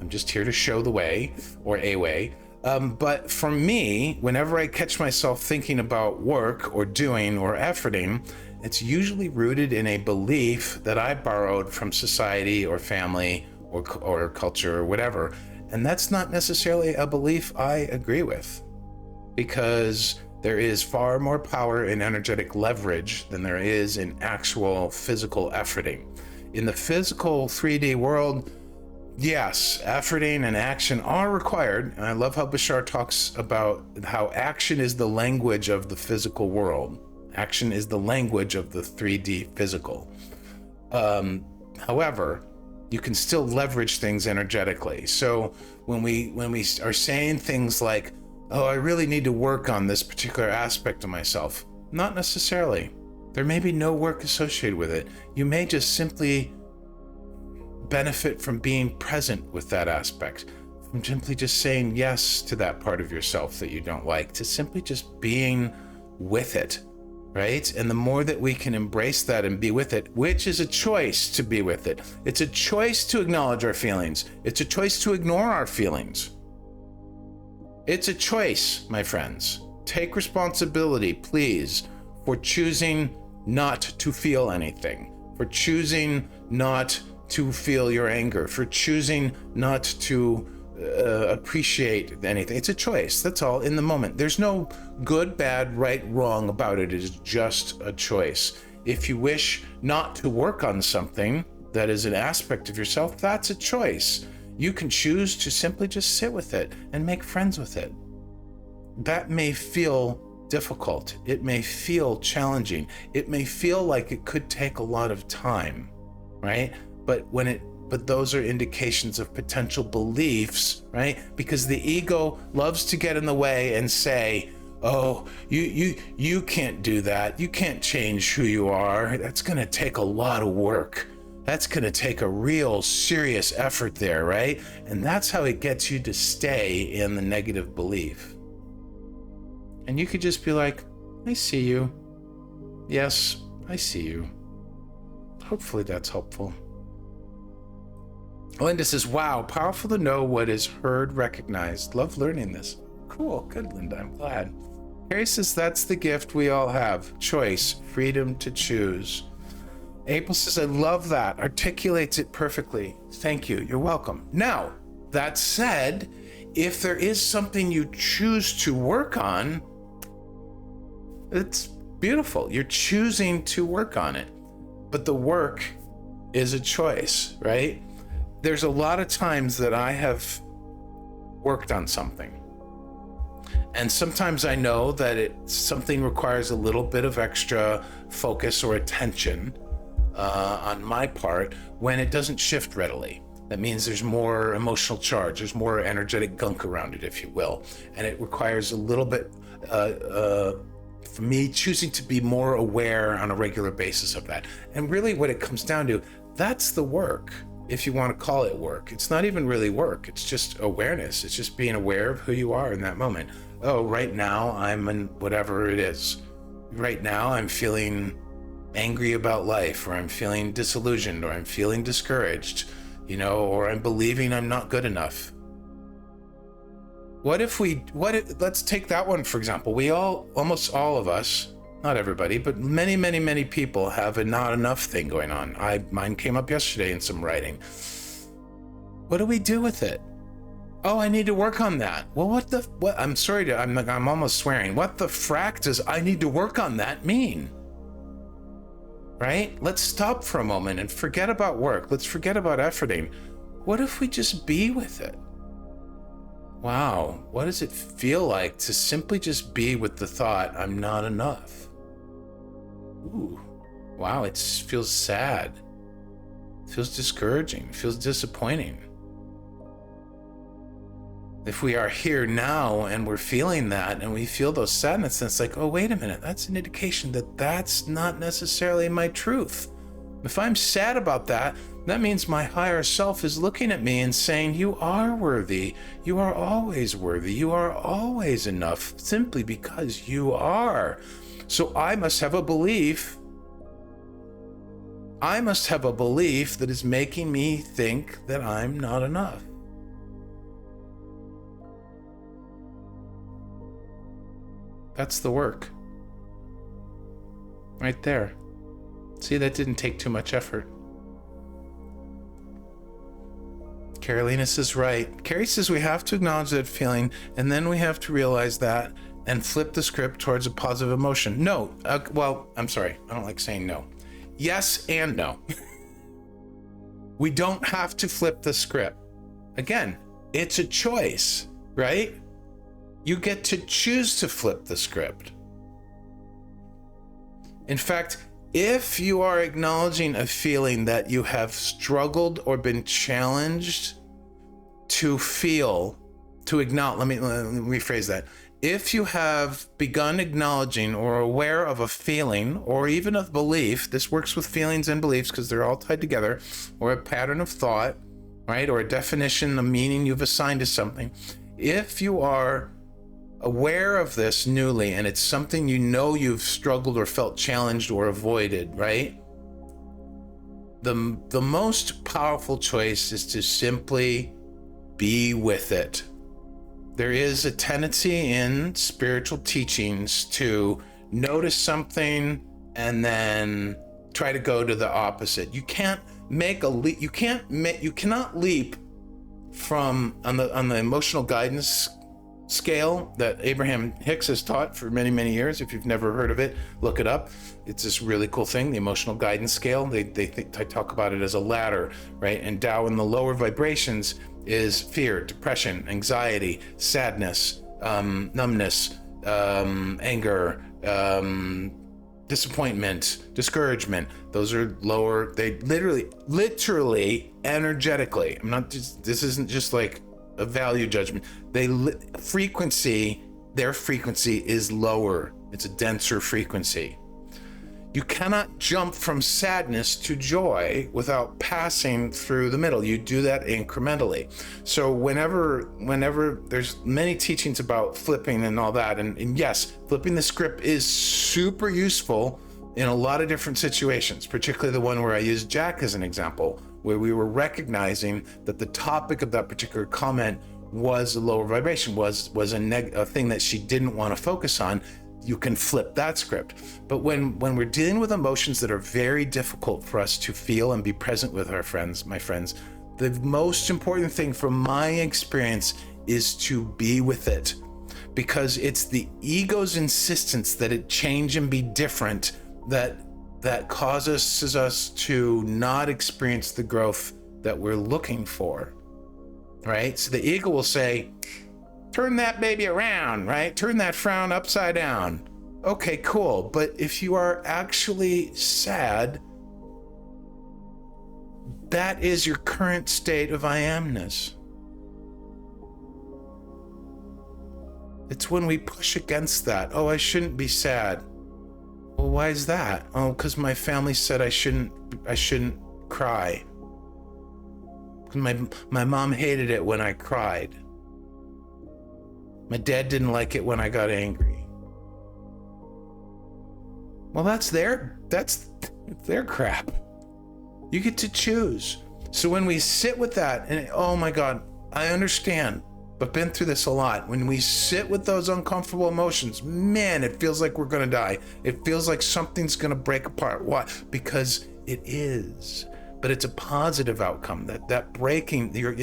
[SPEAKER 1] I'm just here to show the way, or a way. But for me, whenever I catch myself thinking about work or doing or efforting, it's usually rooted in a belief that I borrowed from society or family or culture or whatever. And that's not necessarily a belief I agree with, because there is far more power in energetic leverage than there is in actual physical efforting. In the physical 3D world, yes, efforting and action are required. And I love how Bashar talks about how action is the language of the physical world. Action is the language of the 3D physical. However, you can still leverage things energetically. So when we are saying things like, oh, I really need to work on this particular aspect of myself, not necessarily. There may be no work associated with it. You may just simply benefit from being present with that aspect, from simply just saying yes to that part of yourself that you don't like, to simply just being with it. Right? And the more that we can embrace that and be with it, which is a choice to be with it. It's a choice to acknowledge our feelings. It's a choice to ignore our feelings. It's a choice, my friends. Take responsibility, please, for choosing not to feel anything, for choosing not to feel your anger, for choosing not to appreciate anything. It's a choice. That's all, in the moment. There's no good, bad, right, wrong about it. It is just a choice. If you wish not to work on something that is an aspect of yourself, that's a choice. You can choose to simply just sit with it and make friends with it. That may feel difficult. It may feel challenging. It may feel like it could take a lot of time, right? But those are indications of potential beliefs, right? Because the ego loves to get in the way and say, oh, you can't do that. You can't change who you are. That's going to take a lot of work. That's going to take a real serious effort there, right? And that's how it gets you to stay in the negative belief. And you could just be like, I see you. Yes, I see you. Hopefully that's helpful. Linda says, wow, powerful to know what is heard, recognized. Love learning this. Cool, good, Linda, I'm glad. Harry says, that's the gift we all have. Choice, freedom to choose. April says, I love that. Articulates it perfectly. Thank you. You're welcome. Now, that said, if there is something you choose to work on, it's beautiful. You're choosing to work on it. But the work is a choice, right? There's a lot of times that I have worked on something. And sometimes I know that something requires a little bit of extra focus or attention on my part when it doesn't shift readily. That means there's more emotional charge, there's more energetic gunk around it, if you will. And it requires a little bit, for me, choosing to be more aware on a regular basis of that. And really what it comes down to, that's the work, if you want to call it work. It's not even really work, it's just awareness. It's just being aware of who you are in that moment. Oh, right now I'm in whatever it is. Right now I'm feeling angry about life, or I'm feeling disillusioned, or I'm feeling discouraged, or I'm believing I'm not good enough. Let's take that one for example. Almost all of us, not everybody, but many, many, many people have a not enough thing going on. Mine came up yesterday in some writing. What do we do with it? Oh, I need to work on that. Well, what? I'm sorry I'm almost swearing. What the frack does I need to work on that mean? Right? Let's stop for a moment and forget about work. Let's forget about efforting. What if we just be with it? Wow, what does it feel like to simply just be with the thought, I'm not enough? Ooh, wow, it feels sad. It feels discouraging. It feels disappointing. If we are here now and we're feeling that and we feel those sadness, it's like, oh, wait a minute, that's an indication that that's not necessarily my truth. If I'm sad about that, that means my higher self is looking at me and saying, you are worthy. You are always worthy. You are always enough simply because you are. So I must have a belief. I must have a belief that is making me think that I'm not enough. That's the work. Right there. See, that didn't take too much effort. Carolina says right. Carrie says we have to acknowledge that feeling, and then we have to realize that and flip the script towards a positive emotion. No, well, I'm sorry. I don't like saying no. Yes and no. We don't have to flip the script. Again, it's a choice, right? You get to choose to flip the script. In fact, if you are acknowledging a feeling that you have struggled or been challenged to feel, to acknowledge, let me rephrase that. If you have begun acknowledging or aware of a feeling or even a belief, this works with feelings and beliefs because they're all tied together, or a pattern of thought, right? Or a definition, a meaning you've assigned to something. If you are aware of this newly and it's something you've struggled or felt challenged or avoided, right? The most powerful choice is to simply be with it. There is a tendency in spiritual teachings to notice something and then try to go to the opposite. You can't make a leap. You cannot leap from on the emotional guidance scale that Abraham Hicks has taught for many, many years. If you've never heard of it, look it up. It's this really cool thing, the emotional guidance scale. They talk about it as a ladder, right? And down in the lower vibrations is fear, depression, anxiety, sadness, numbness, anger, disappointment, discouragement. Those are lower. They literally energetically. This isn't just like a value judgment. Their frequency is lower. It's a denser frequency. You cannot jump from sadness to joy without passing through the middle. You do that incrementally. So whenever there's many teachings about flipping and all that, and yes, flipping the script is super useful in a lot of different situations, particularly the one where I used Jack as an example, where we were recognizing that the topic of that particular comment was a lower vibration, was a thing that she didn't want to focus on. you can flip that script. But when we're dealing with emotions that are very difficult for us to feel and be present with my friends, the most important thing from my experience is to be with it, because it's the ego's insistence that it change and be different that causes us to not experience the growth that we're looking for, right? So the ego will say, turn that baby around, right? Turn that frown upside down. Okay, cool. But if you are actually sad, that is your current state of I-Am-Ness. It's when we push against that. Oh, I shouldn't be sad. Well, why is that? Oh, because my family said I shouldn't cry. My mom hated it when I cried. My dad didn't like it when I got angry. Well, that's their crap. You get to choose. So when we sit with that, and oh my God, I understand, but been through this a lot. When we sit with those uncomfortable emotions, man, it feels like we're gonna die. It feels like something's gonna break apart. Why? Because it is. But it's a positive outcome. That breaking, you're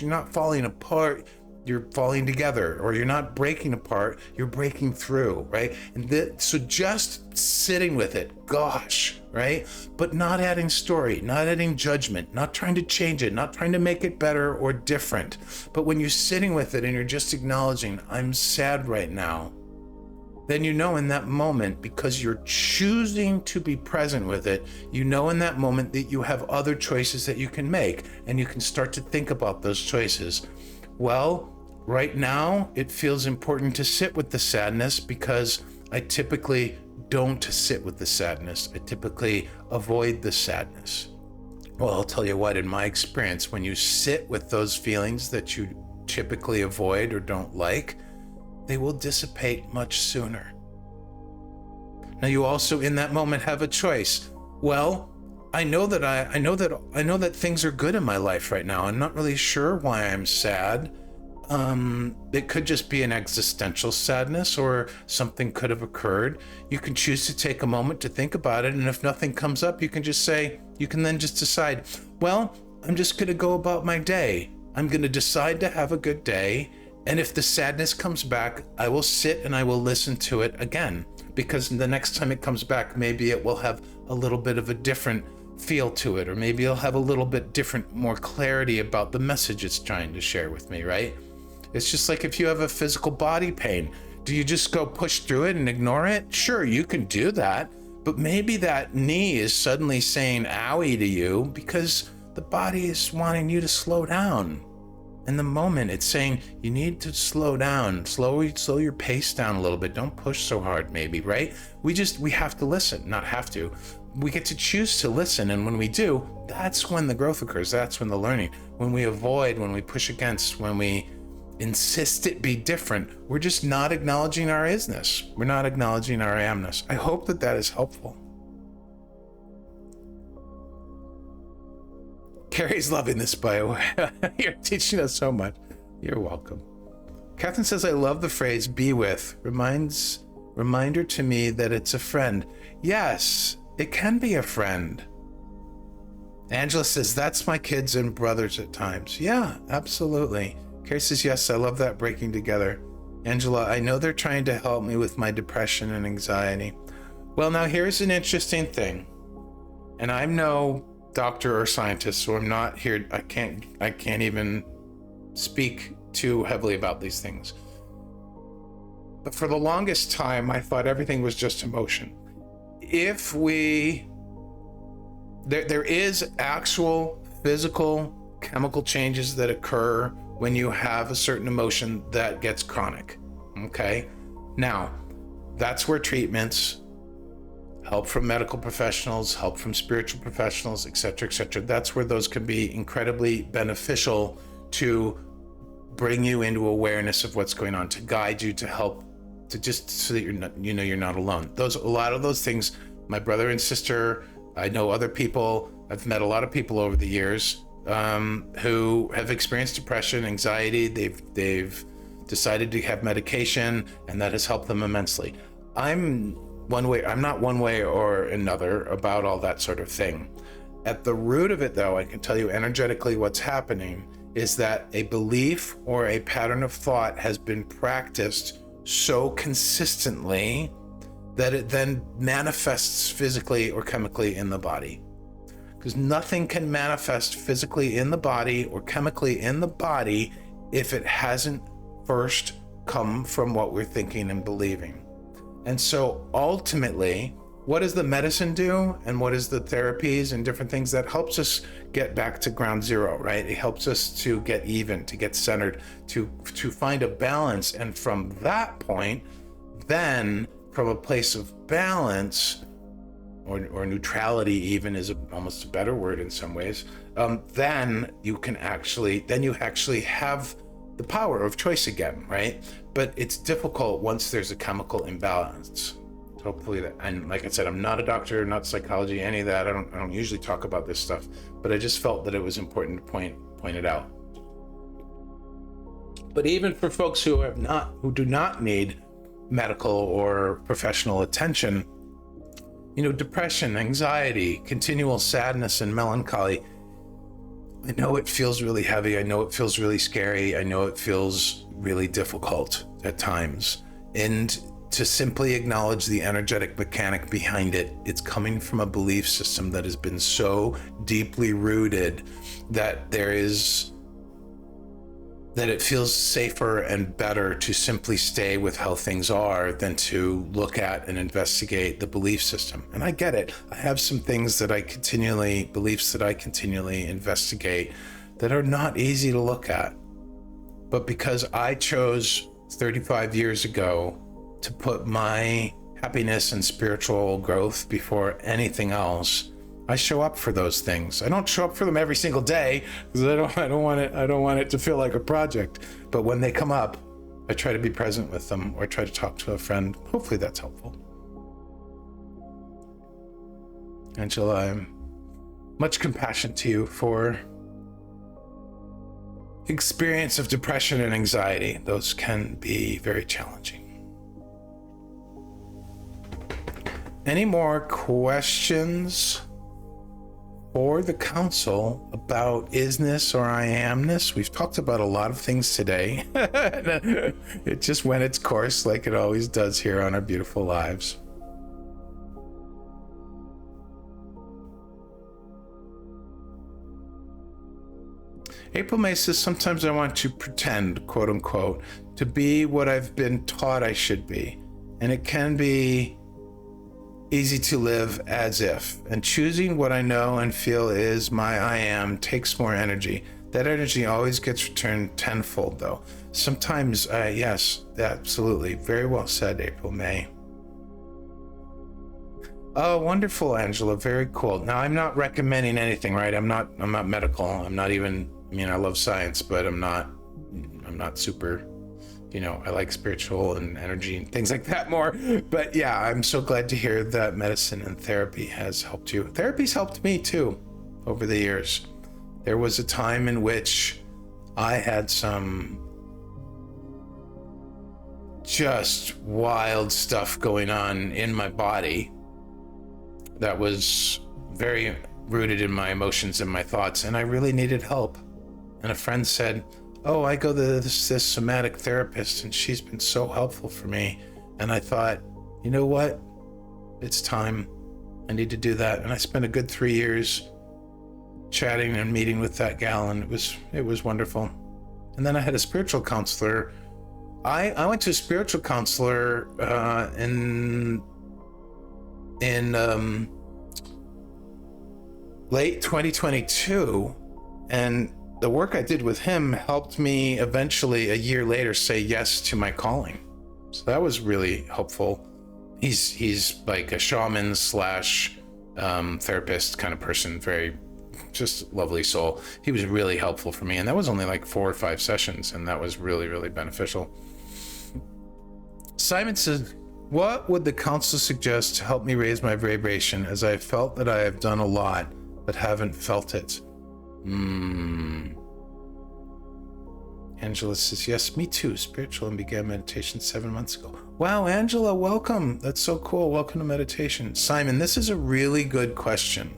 [SPEAKER 1] not falling apart. You're falling together, or you're not breaking apart, you're breaking through, right? And so just sitting with it, gosh, right? But not adding story, not adding judgment, not trying to change it, not trying to make it better or different. But when you're sitting with it and you're just acknowledging, I'm sad right now, then you know in that moment, because you're choosing to be present with it, you know in that moment that you have other choices that you can make, and you can start to think about those choices. Well, right now, it feels important to sit with the sadness because I typically don't sit with the sadness. I typically avoid the sadness. Well, I'll tell you what, in my experience, when you sit with those feelings that you typically avoid or don't like, they will dissipate much sooner. Now, you also in that moment have a choice. Well, I know that things are good in my life right now. I'm not really sure why I'm sad. It could just be an existential sadness, or something could have occurred. You can choose to take a moment to think about it, and if nothing comes up, you can then just decide, well, I'm just going to go about my day. I'm going to decide to have a good day, and if the sadness comes back, I will sit and I will listen to it again, because the next time it comes back, maybe it will have a little bit of a different feel to it, or maybe it'll have a little bit different, more clarity about the message it's trying to share with me, right? It's just like if you have a physical body pain, do you just go push through it and ignore it? Sure, you can do that, but maybe that knee is suddenly saying owie to you because the body is wanting you to slow down. In the moment, it's saying you need to slow down, slow your pace down a little bit. Don't push so hard, maybe, right? We have to listen, not have to. We get to choose to listen, and when we do, that's when the growth occurs. That's when the learning. When we avoid, when we push against, when we insist it be different, we're just not acknowledging our Is-Ness. We're not acknowledging our I-Am-Ness. I hope that is helpful. Carrie's loving this, by the way. You're teaching us so much. You're welcome. Catherine says, I love the phrase be with. Reminder to me that it's a friend. Yes, it can be a friend. Angela says, that's my kids and brothers at times. Yeah, absolutely. Carrie says, yes, I love that breaking together. Angela, I know they're trying to help me with my depression and anxiety. Well, now here's an interesting thing. And I'm no doctor or scientist, so I'm not here. I can't even speak too heavily about these things. But for the longest time, I thought everything was just emotion. There is actual physical chemical changes that occur when you have a certain emotion that gets chronic. Okay? Now, that's where treatments, help from medical professionals, help from spiritual professionals, etc., that's where those can be incredibly beneficial to bring you into awareness of what's going on, to guide you, to help, to just so that you're not alone. A lot of those things, my brother and sister, I know other people, I've met a lot of people over the years who have experienced depression, anxiety. They've decided to have medication, and that has helped them immensely. I'm not one way or another about all that sort of thing. At the root of it, though, I can tell you energetically what's happening is that a belief or a pattern of thought has been practiced so consistently that it then manifests physically or chemically in the body. Because nothing can manifest physically in the body or chemically in the body if it hasn't first come from what we're thinking and believing. And so ultimately, what does the medicine do? And what is the therapies and different things that helps us get back to ground zero, right? It helps us to get even, to get centered, to find a balance. And from that point, then from a place of balance, or neutrality even is almost a better word in some ways, then you actually have the power of choice again, right? But it's difficult once there's a chemical imbalance. Hopefully that, and like I said, I'm not a doctor, not psychology, any of that. I don't usually talk about this stuff, but I just felt that it was important to point it out. But even for folks who do not need medical or professional attention, depression, anxiety, continual sadness and melancholy, I know it feels really heavy. I know it feels really scary. I know it feels really difficult at times. And to simply acknowledge the energetic mechanic behind it, it's coming from a belief system that has been so deeply rooted that that it feels safer and better to simply stay with how things are than to look at and investigate the belief system. And I get it. I have some beliefs that I continually investigate that are not easy to look at. But because I chose 35 years ago to put my happiness and spiritual growth before anything else, I show up for those things. I don't show up for them every single day because I don't want it to feel like a project. But when they come up, I try to be present with them or try to talk to a friend. Hopefully that's helpful. Angela, I'm much compassion to you for experience of depression and anxiety. Those can be very challenging. Any more questions for the council about Is-Ness or I-Am-Ness? We've talked about a lot of things today. It just went its course like it always does here on our beautiful lives. April May says, sometimes I want to pretend, quote unquote, to be what I've been taught I should be. And it can be easy to live as if, and choosing what I know and feel is my I am takes more energy. That energy always gets returned tenfold though. Sometimes, yes, absolutely. Very well said, April May. Oh, wonderful, Angela. Very cool. Now, I'm not recommending anything, right? I'm not medical. I'm not even, I love science, but I'm not super, I like spiritual and energy and things like that more. But yeah, I'm so glad to hear that medicine and therapy has helped you. Therapy's helped me too over the years. There was a time in which I had some just wild stuff going on in my body that was very rooted in my emotions and my thoughts, and I really needed help. And a friend said, oh, I go to this somatic therapist and she's been so helpful for me. And I thought, you know what? It's time. I need to do that. And I spent a good 3 years chatting and meeting with that gal, and it was wonderful. And then I had a spiritual counselor. I went to a spiritual counselor in late 2022, and the work I did with him helped me eventually a year later say yes to my calling. So that was really helpful. He's like a shaman slash therapist kind of person, very just lovely soul. He was really helpful for me, and that was only like 4 or 5 sessions, and that was really, really beneficial. Simon says, what would the council suggest to help me raise my vibration, as I felt that I have done a lot but haven't felt it? Angela says, yes, me too. Spiritual and began meditation 7 months ago. Wow, Angela, welcome. That's so cool. Welcome to meditation. Simon, this is a really good question.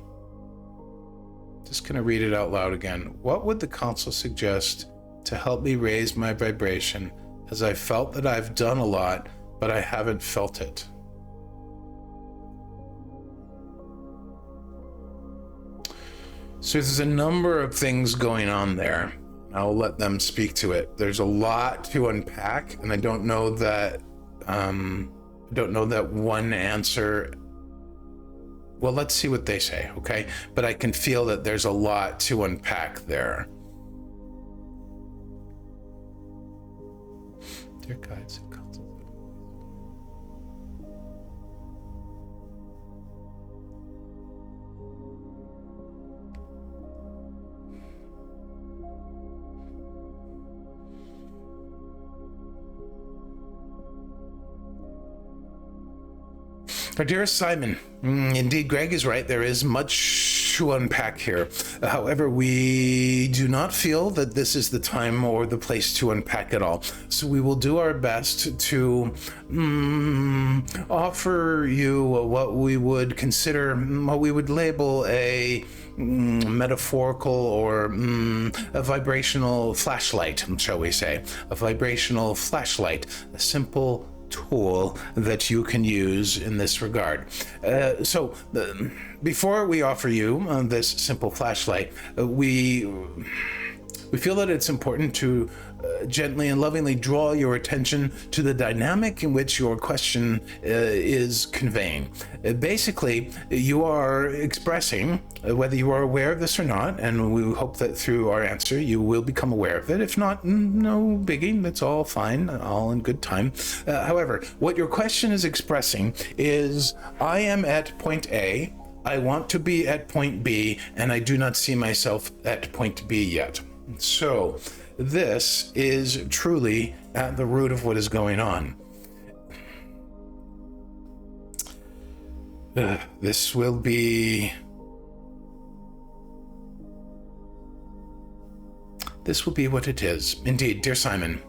[SPEAKER 1] Just going to read it out loud again. What would the council suggest to help me raise my vibration, as I felt that I've done a lot, but I haven't felt it? So there's a number of things going on there. I'll let them speak to it. There's a lot to unpack, and I don't know that one answer. Well, let's see what they say, okay? But I can feel that there's a lot to unpack there. Dear guides and counsels. Our dearest Simon, indeed, Greg is right. There is much to unpack here. However, we do not feel that this is the time or the place to unpack it all. So we will do our best to offer you what we would consider, what we would label a metaphorical or a vibrational flashlight, shall we say. A vibrational flashlight, a simple tool that you can use in this regard. Before we offer you this simple flashlight, we feel that it's important to gently and lovingly draw your attention to the dynamic in which your question is conveying. Basically, you are expressing, whether you are aware of this or not, and we hope that through our answer you will become aware of it. If not, no biggie, that's all fine, all in good time. However, what your question is expressing is, I am at point A, I want to be at point B, and I do not see myself at point B yet. So, this is truly at the root of what is going on. This will be what it is. Indeed, dear Simon.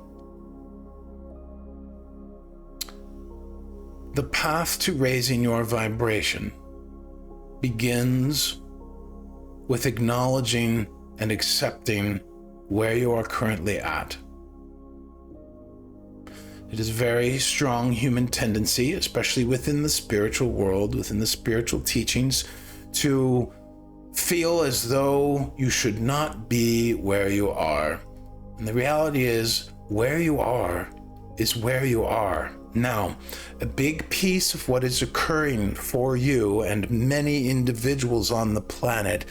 [SPEAKER 1] The path to raising your vibration begins with acknowledging and accepting where you are currently at. It is a very strong human tendency, especially within the spiritual world, within the spiritual teachings, to feel as though you should not be where you are. And the reality is, where you are is where you are. Now, a big piece of what is occurring for you and many individuals on the planet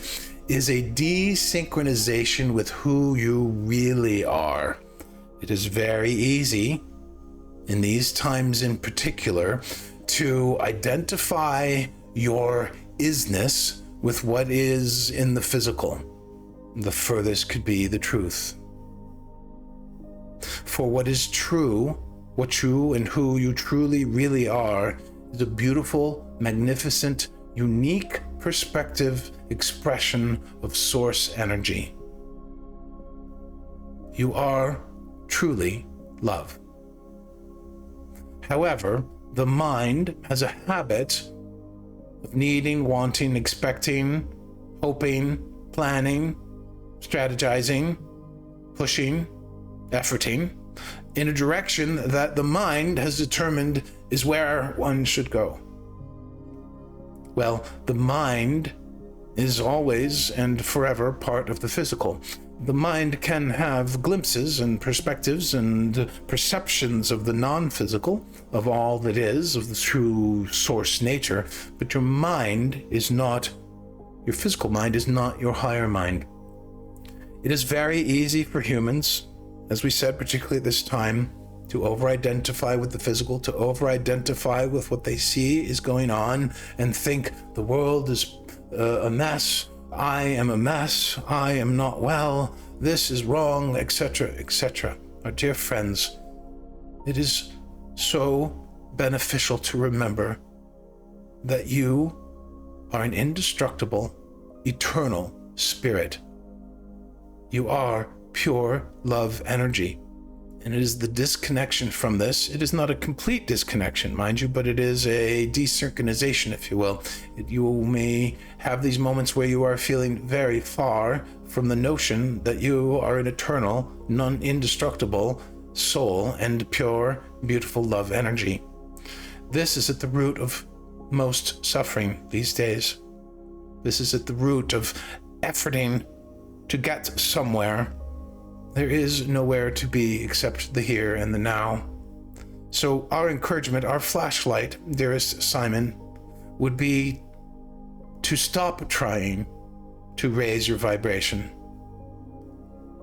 [SPEAKER 1] is a desynchronization with who you really are. It is very easy, in these times in particular, to identify your Is-Ness with what is in the physical. The furthest could be the truth. For what is true, what you and who you truly really are, is a beautiful, magnificent, unique perspective expression of source energy. You are truly love. However, the mind has a habit of needing, wanting, expecting, hoping, planning, strategizing, pushing, efforting in a direction that the mind has determined is where one should go. Well, the mind is always and forever part of the physical. The mind can have glimpses and perspectives and perceptions of the non-physical, of all that is, of the true source nature, but your mind is not, your physical mind is not your higher mind. It is very easy for humans, as we said, particularly at this time, to over-identify with the physical, to over-identify with what they see is going on, and think the world is a mess, I am a mess, I am not well, this is wrong, etc., etc. Our dear friends, it is so beneficial to remember that you are an indestructible, eternal spirit. You are pure love energy. And it is the disconnection from this. It is not a complete disconnection, mind you, but it is a desynchronization, if you will. You may have these moments where you are feeling very far from the notion that you are an eternal, non-indestructible soul and pure, beautiful love energy. This is at the root of most suffering these days. This is at the root of efforting to get somewhere. There is nowhere to be except the here and the now. So our encouragement, our flashlight, dearest Simon, would be to stop trying to raise your vibration,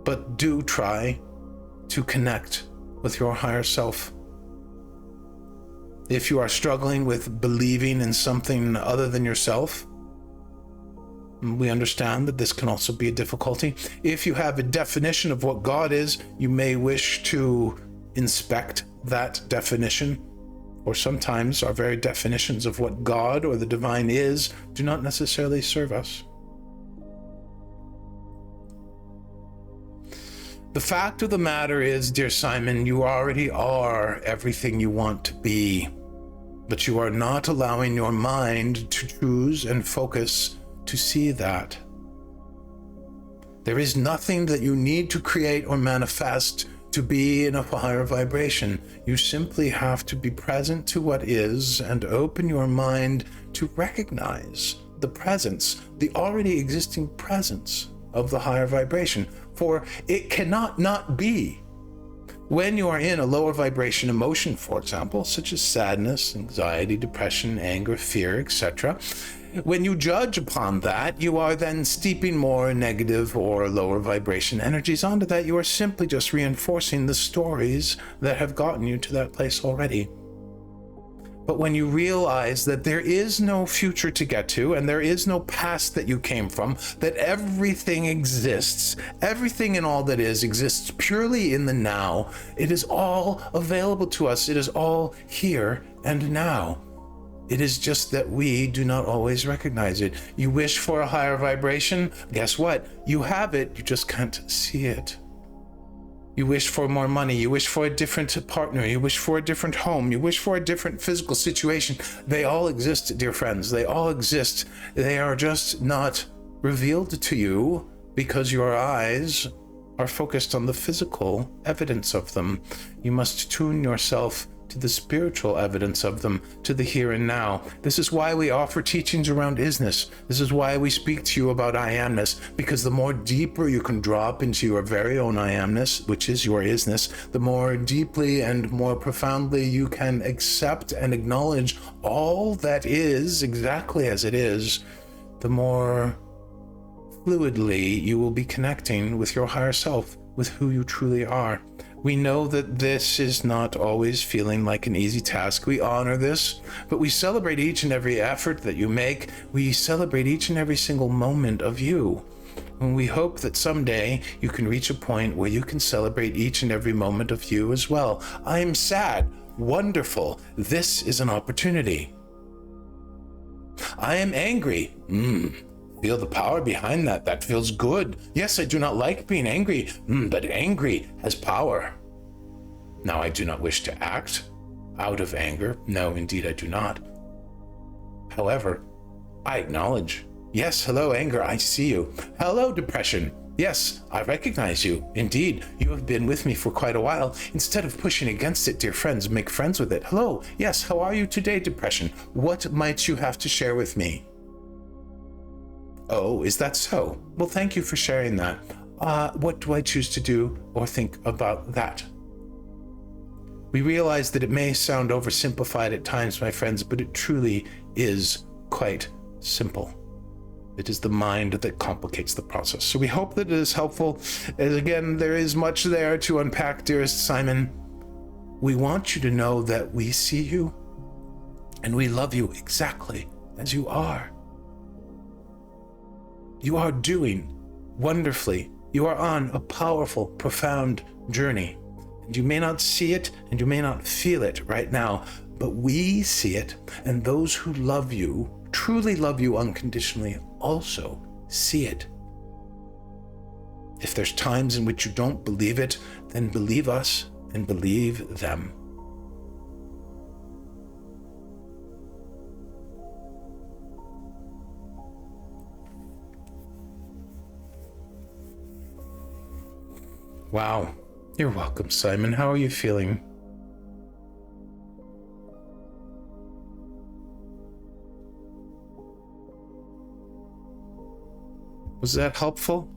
[SPEAKER 1] but do try to connect with your higher self. If you are struggling with believing in something other than yourself, we understand that this can also be a difficulty. If you have a definition of what God is, you may wish to inspect that definition. Or sometimes our very definitions of what God or the divine is do not necessarily serve us. The fact of the matter is, dear Simon, you already are everything you want to be, but you are not allowing your mind to choose and focus to see that. There is nothing that you need to create or manifest to be in a higher vibration. You simply have to be present to what is and open your mind to recognize the presence, the already existing presence of the higher vibration, for it cannot not be. When you are in a lower vibration emotion, for example, such as sadness, anxiety, depression, anger, fear, etc., when you judge upon that, you are then steeping more negative or lower vibration energies onto that. You are simply just reinforcing the stories that have gotten you to that place already. But when you realize that there is no future to get to, and there is no past that you came from, that everything exists, everything and all that is exists purely in the now, it is all available to us. It is all here and now. It is just that we do not always recognize it. You wish for a higher vibration? Guess what? You have it, you just can't see it. You wish for more money, you wish for a different partner, you wish for a different home, you wish for a different physical situation. They all exist, dear friends. They all exist. They are just not revealed to you because your eyes are focused on the physical evidence of them. You must tune yourself to the spiritual evidence of them, to the here and now. This is why we offer teachings around Is-Ness. This is why we speak to you about I-Am-Ness, because the more deeper you can drop into your very own I-Am-Ness, which is your Is-Ness, the more deeply and more profoundly you can accept and acknowledge all that is exactly as it is, the more fluidly you will be connecting with your higher self, with who you truly are. We know that this is not always feeling like an easy task. We honor this, but we celebrate each and every effort that you make. We celebrate each and every single moment of you. And we hope that someday you can reach a point where you can celebrate each and every moment of you as well. I am sad. Wonderful. This is an opportunity. I am angry. Feel the power behind that. That feels good. Yes, I do not like being angry, but angry has power. Now, I do not wish to act out of anger. No, indeed, I do not. However, I acknowledge. Yes, hello, anger, I see you. Hello, depression. Yes, I recognize you. Indeed, you have been with me for quite a while. Instead of pushing against it, dear friends, make friends with it. Hello, yes, how are you today, depression? What might you have to share with me? Oh, is that so? Well, thank you for sharing that. What do I choose to do or think about that? We realize that it may sound oversimplified at times, my friends, but it truly is quite simple. It is the mind that complicates the process. So we hope that it is helpful. As again, there is much there to unpack, dearest Simon. We want you to know that we see you and we love you exactly as you are. You are doing wonderfully. You are on a powerful, profound journey. And you may not see it and you may not feel it right now, but we see it. And those who love you, truly love you unconditionally, also see it. If there's times in which you don't believe it, then believe us and believe them. Wow. You're welcome, Simon. How are you feeling? Was that helpful?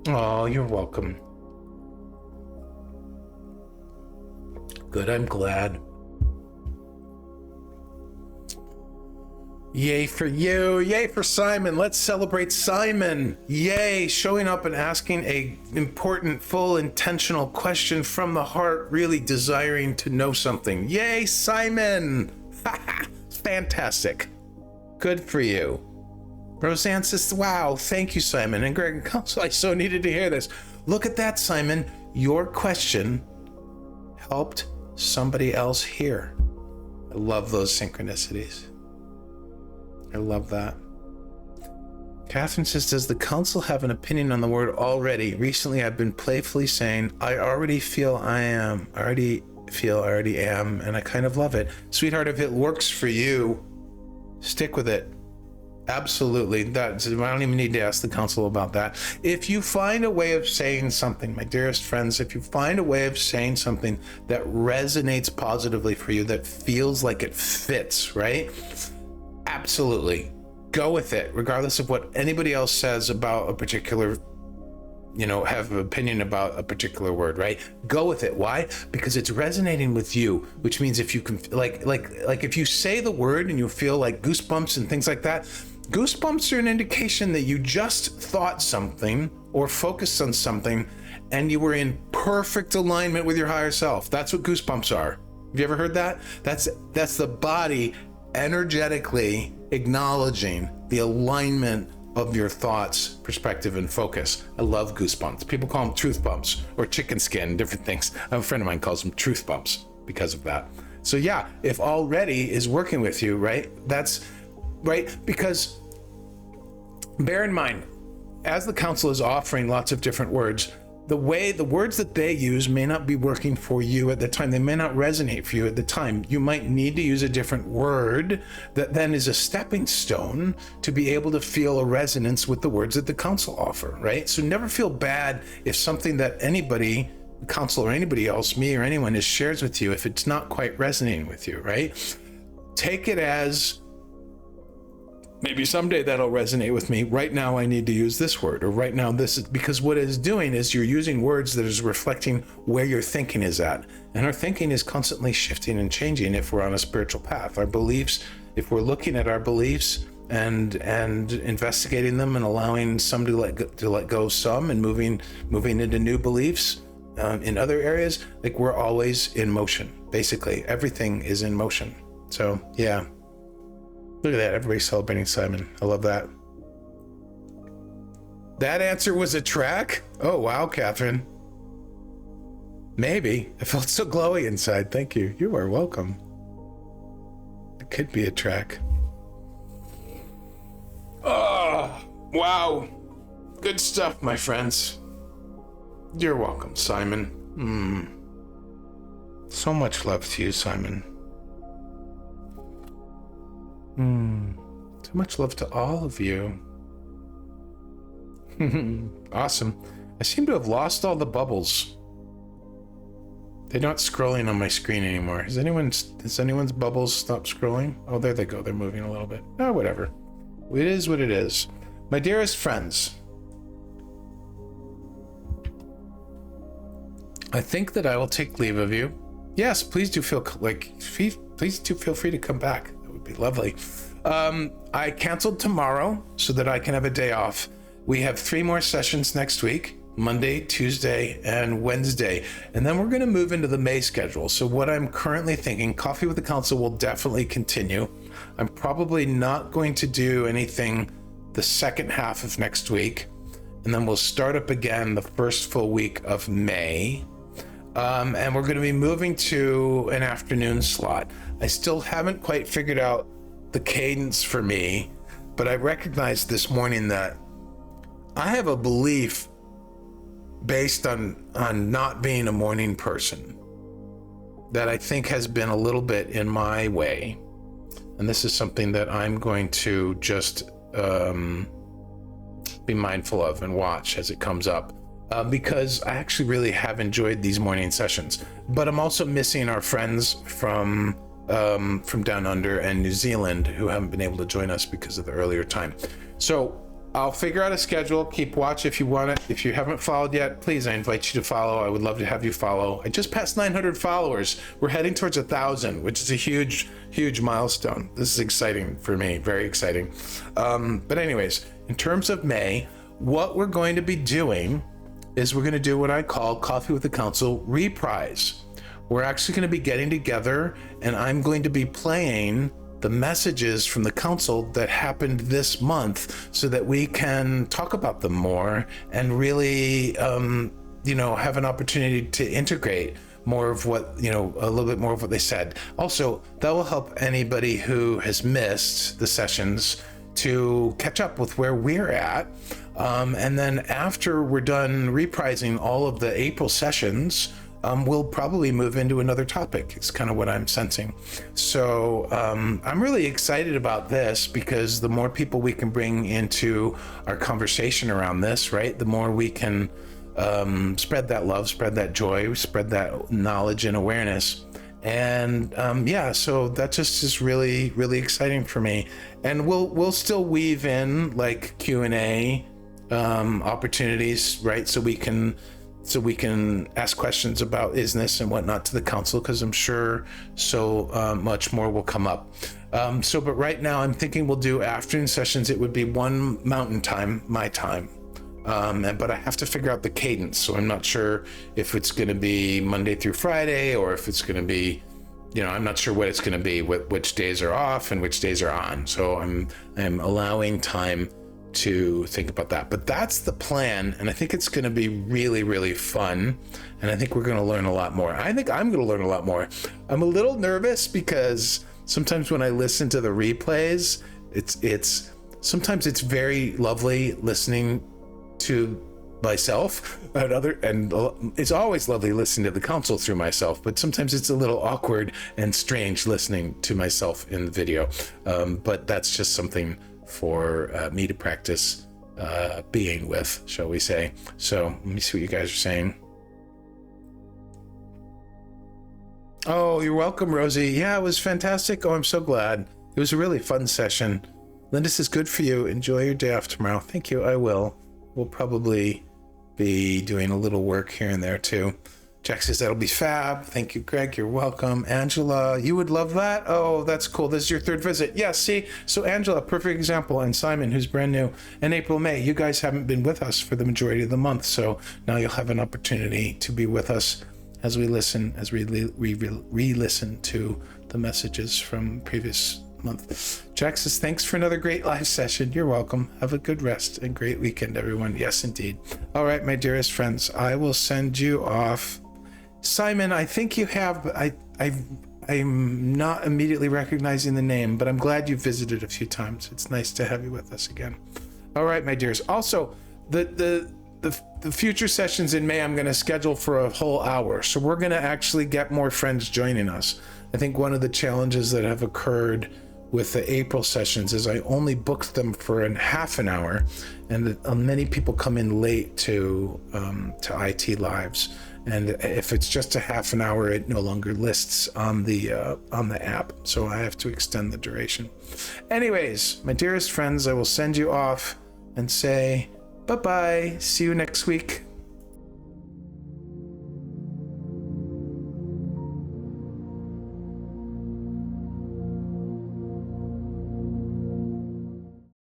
[SPEAKER 1] Oh, you're welcome. Good, I'm glad. Yay for you. Yay for Simon. Let's celebrate Simon. Yay, showing up and asking a important, full, intentional question from the heart, really desiring to know something. Yay, Simon. Fantastic. Good for you. Roseanne says, wow, thank you, Simon. And Greg and Council, I so needed to hear this. Look at that, Simon. Your question helped somebody else hear. I love those synchronicities. I love that. Catherine says, does the council have an opinion on the word already? Recently, I've been playfully saying, I already feel I am. I already am. And I kind of love it. Sweetheart, if it works for you, stick with it. Absolutely. I don't even need to ask the council about that. If you find a way of saying something, my dearest friends, if you find a way of saying something that resonates positively for you, that feels like it fits, right? Absolutely. Go with it, regardless of what anybody else says about a particular, have an opinion about a particular word, right? Go with it. Why? Because it's resonating with you, which means if you can, like if you say the word and you feel like goosebumps and things like that, goosebumps are an indication that you just thought something or focused on something and you were in perfect alignment with your higher self. That's what goosebumps are. Have you ever heard that? That's the body energetically acknowledging the alignment of your thoughts, perspective, and focus. I love goosebumps. People call them truth bumps or chicken skin, different things. A friend of mine calls them truth bumps because of that. So yeah, if already is working with you, right? That's right. Because bear in mind, as the council is offering lots of different words, the words that they use may not be working for you at the time. They may not resonate for you at the time. You might need to use a different word that then is a stepping stone to be able to feel a resonance with the words that the council offer, right? So never feel bad if something that anybody, the council or anybody else, me or anyone, shares with you, if it's not quite resonating with you, right? Take it as, maybe someday that'll resonate with me. Right now I need to use this word, or right now this is, because what it's doing is you're using words that is reflecting where your thinking is at. And our thinking is constantly shifting and changing if we're on a spiritual path. Our beliefs, if we're looking at our beliefs and investigating them and allowing some to let go of some and moving into new beliefs in other areas, like we're always in motion. Basically, everything is in motion. So yeah. Look at that, everybody's celebrating Simon. I love that. That answer was a track? Oh, wow, Catherine. Maybe. I felt so glowy inside. Thank you. You are welcome. It could be a track. Oh, wow. Good stuff, my friends. You're welcome, Simon. So much love to you, Simon. So much love to all of you. Awesome. I seem to have lost all the bubbles. They're not scrolling on my screen anymore. Has anyone's bubbles stopped scrolling? Oh, there they go. They're moving a little bit. Oh, whatever. It is what it is. My dearest friends, I think that I will take leave of you. Yes, please do feel free to come back. Be lovely. I canceled tomorrow so that I can have a day off. We have 3 more sessions next week, Monday, Tuesday, and Wednesday. And then we're going to move into the May schedule. So what I'm currently thinking, Coffee with the Council will definitely continue. I'm probably not going to do anything the second half of next week. And then we'll start up again the first full week of May. And we're going to be moving to an afternoon slot. I still haven't quite figured out the cadence for me, but I recognized this morning that I have a belief based on not being a morning person that I think has been a little bit in my way. And this is something that I'm going to just be mindful of and watch as it comes up, because I actually really have enjoyed these morning sessions. But I'm also missing our friends from down under and New Zealand who haven't been able to join us because of the earlier time. So I'll figure out a schedule. Keep watch if you want it. If you haven't followed yet, please, I invite you to follow. I would love to have you follow. I just passed 900 followers. We're heading towards 1,000, which is a huge, huge milestone. This is exciting for me, very exciting. But anyways, in terms of May, what we're going to be doing is we're going to do what I call Coffee with the Council reprise. We're actually going to be getting together, and I'm going to be playing the messages from the council that happened this month so that we can talk about them more and really, have an opportunity to integrate more of what, a little bit more of what they said. Also, that will help anybody who has missed the sessions to catch up with where we're at. And then after we're done reprising all of the April sessions, we'll probably move into another topic. It's kind of what I'm sensing. So I'm really excited about this because the more people we can bring into our conversation around this, right, the more we can spread that love, spread that joy, spread that knowledge and awareness. And so that just is really, really exciting for me. And we'll still weave in like Q&A opportunities, right? So we can ask questions about Is-Ness and whatnot to the council, because I'm sure so much more will come up. But right now I'm thinking we'll do afternoon sessions. It would be 1 Mountain Time, my time. But I have to figure out the cadence. So I'm not sure if it's going to be Monday through Friday or if it's going to be, I'm not sure what it's going to be, which days are off and which days are on. So I'm allowing time to think about that, but that's the plan, and I think it's going to be really, really fun, and I think we're going to learn a lot more. I think I'm going to learn a lot more. I'm a little nervous because sometimes when I listen to the replays, it's sometimes it's very lovely listening to myself and it's always lovely listening to the council through myself, but sometimes it's a little awkward and strange listening to myself in the video, but that's just something for me to practice being with, shall we say. So let me see what you guys are saying. Oh, you're welcome, Rosie. Yeah, it was fantastic. Oh, I'm so glad. It was a really fun session. Linda says, good for you. Enjoy your day off tomorrow. Thank you. I will. We'll probably be doing a little work here and there too. Jack says, that'll be fab. Thank you, Greg. You're welcome. Angela, you would love that. Oh, that's cool. This is your 3rd visit. Yeah, see? So Angela, perfect example. And Simon, who's brand new. And April, May, you guys haven't been with us for the majority of the month. So now you'll have an opportunity to be with us as we listen, as we re-listen to the messages from previous month. Jack says, thanks for another great live session. You're welcome. Have a good rest and great weekend, everyone. Yes, indeed. All right, my dearest friends, I will send you off. Simon, I think you have, I'm not immediately recognizing the name, but I'm glad you visited a few times. It's nice to have you with us again. All right, my dears. Also, the future sessions in May, I'm going to schedule for a whole hour. So we're going to actually get more friends joining us. I think one of the challenges that have occurred with the April sessions is I only booked them for half an hour, and many people come in late to IT Lives. And if it's just a half an hour, it no longer lists on the app. So I have to extend the duration. Anyways, my dearest friends, I will send you off and say bye-bye. See you next week.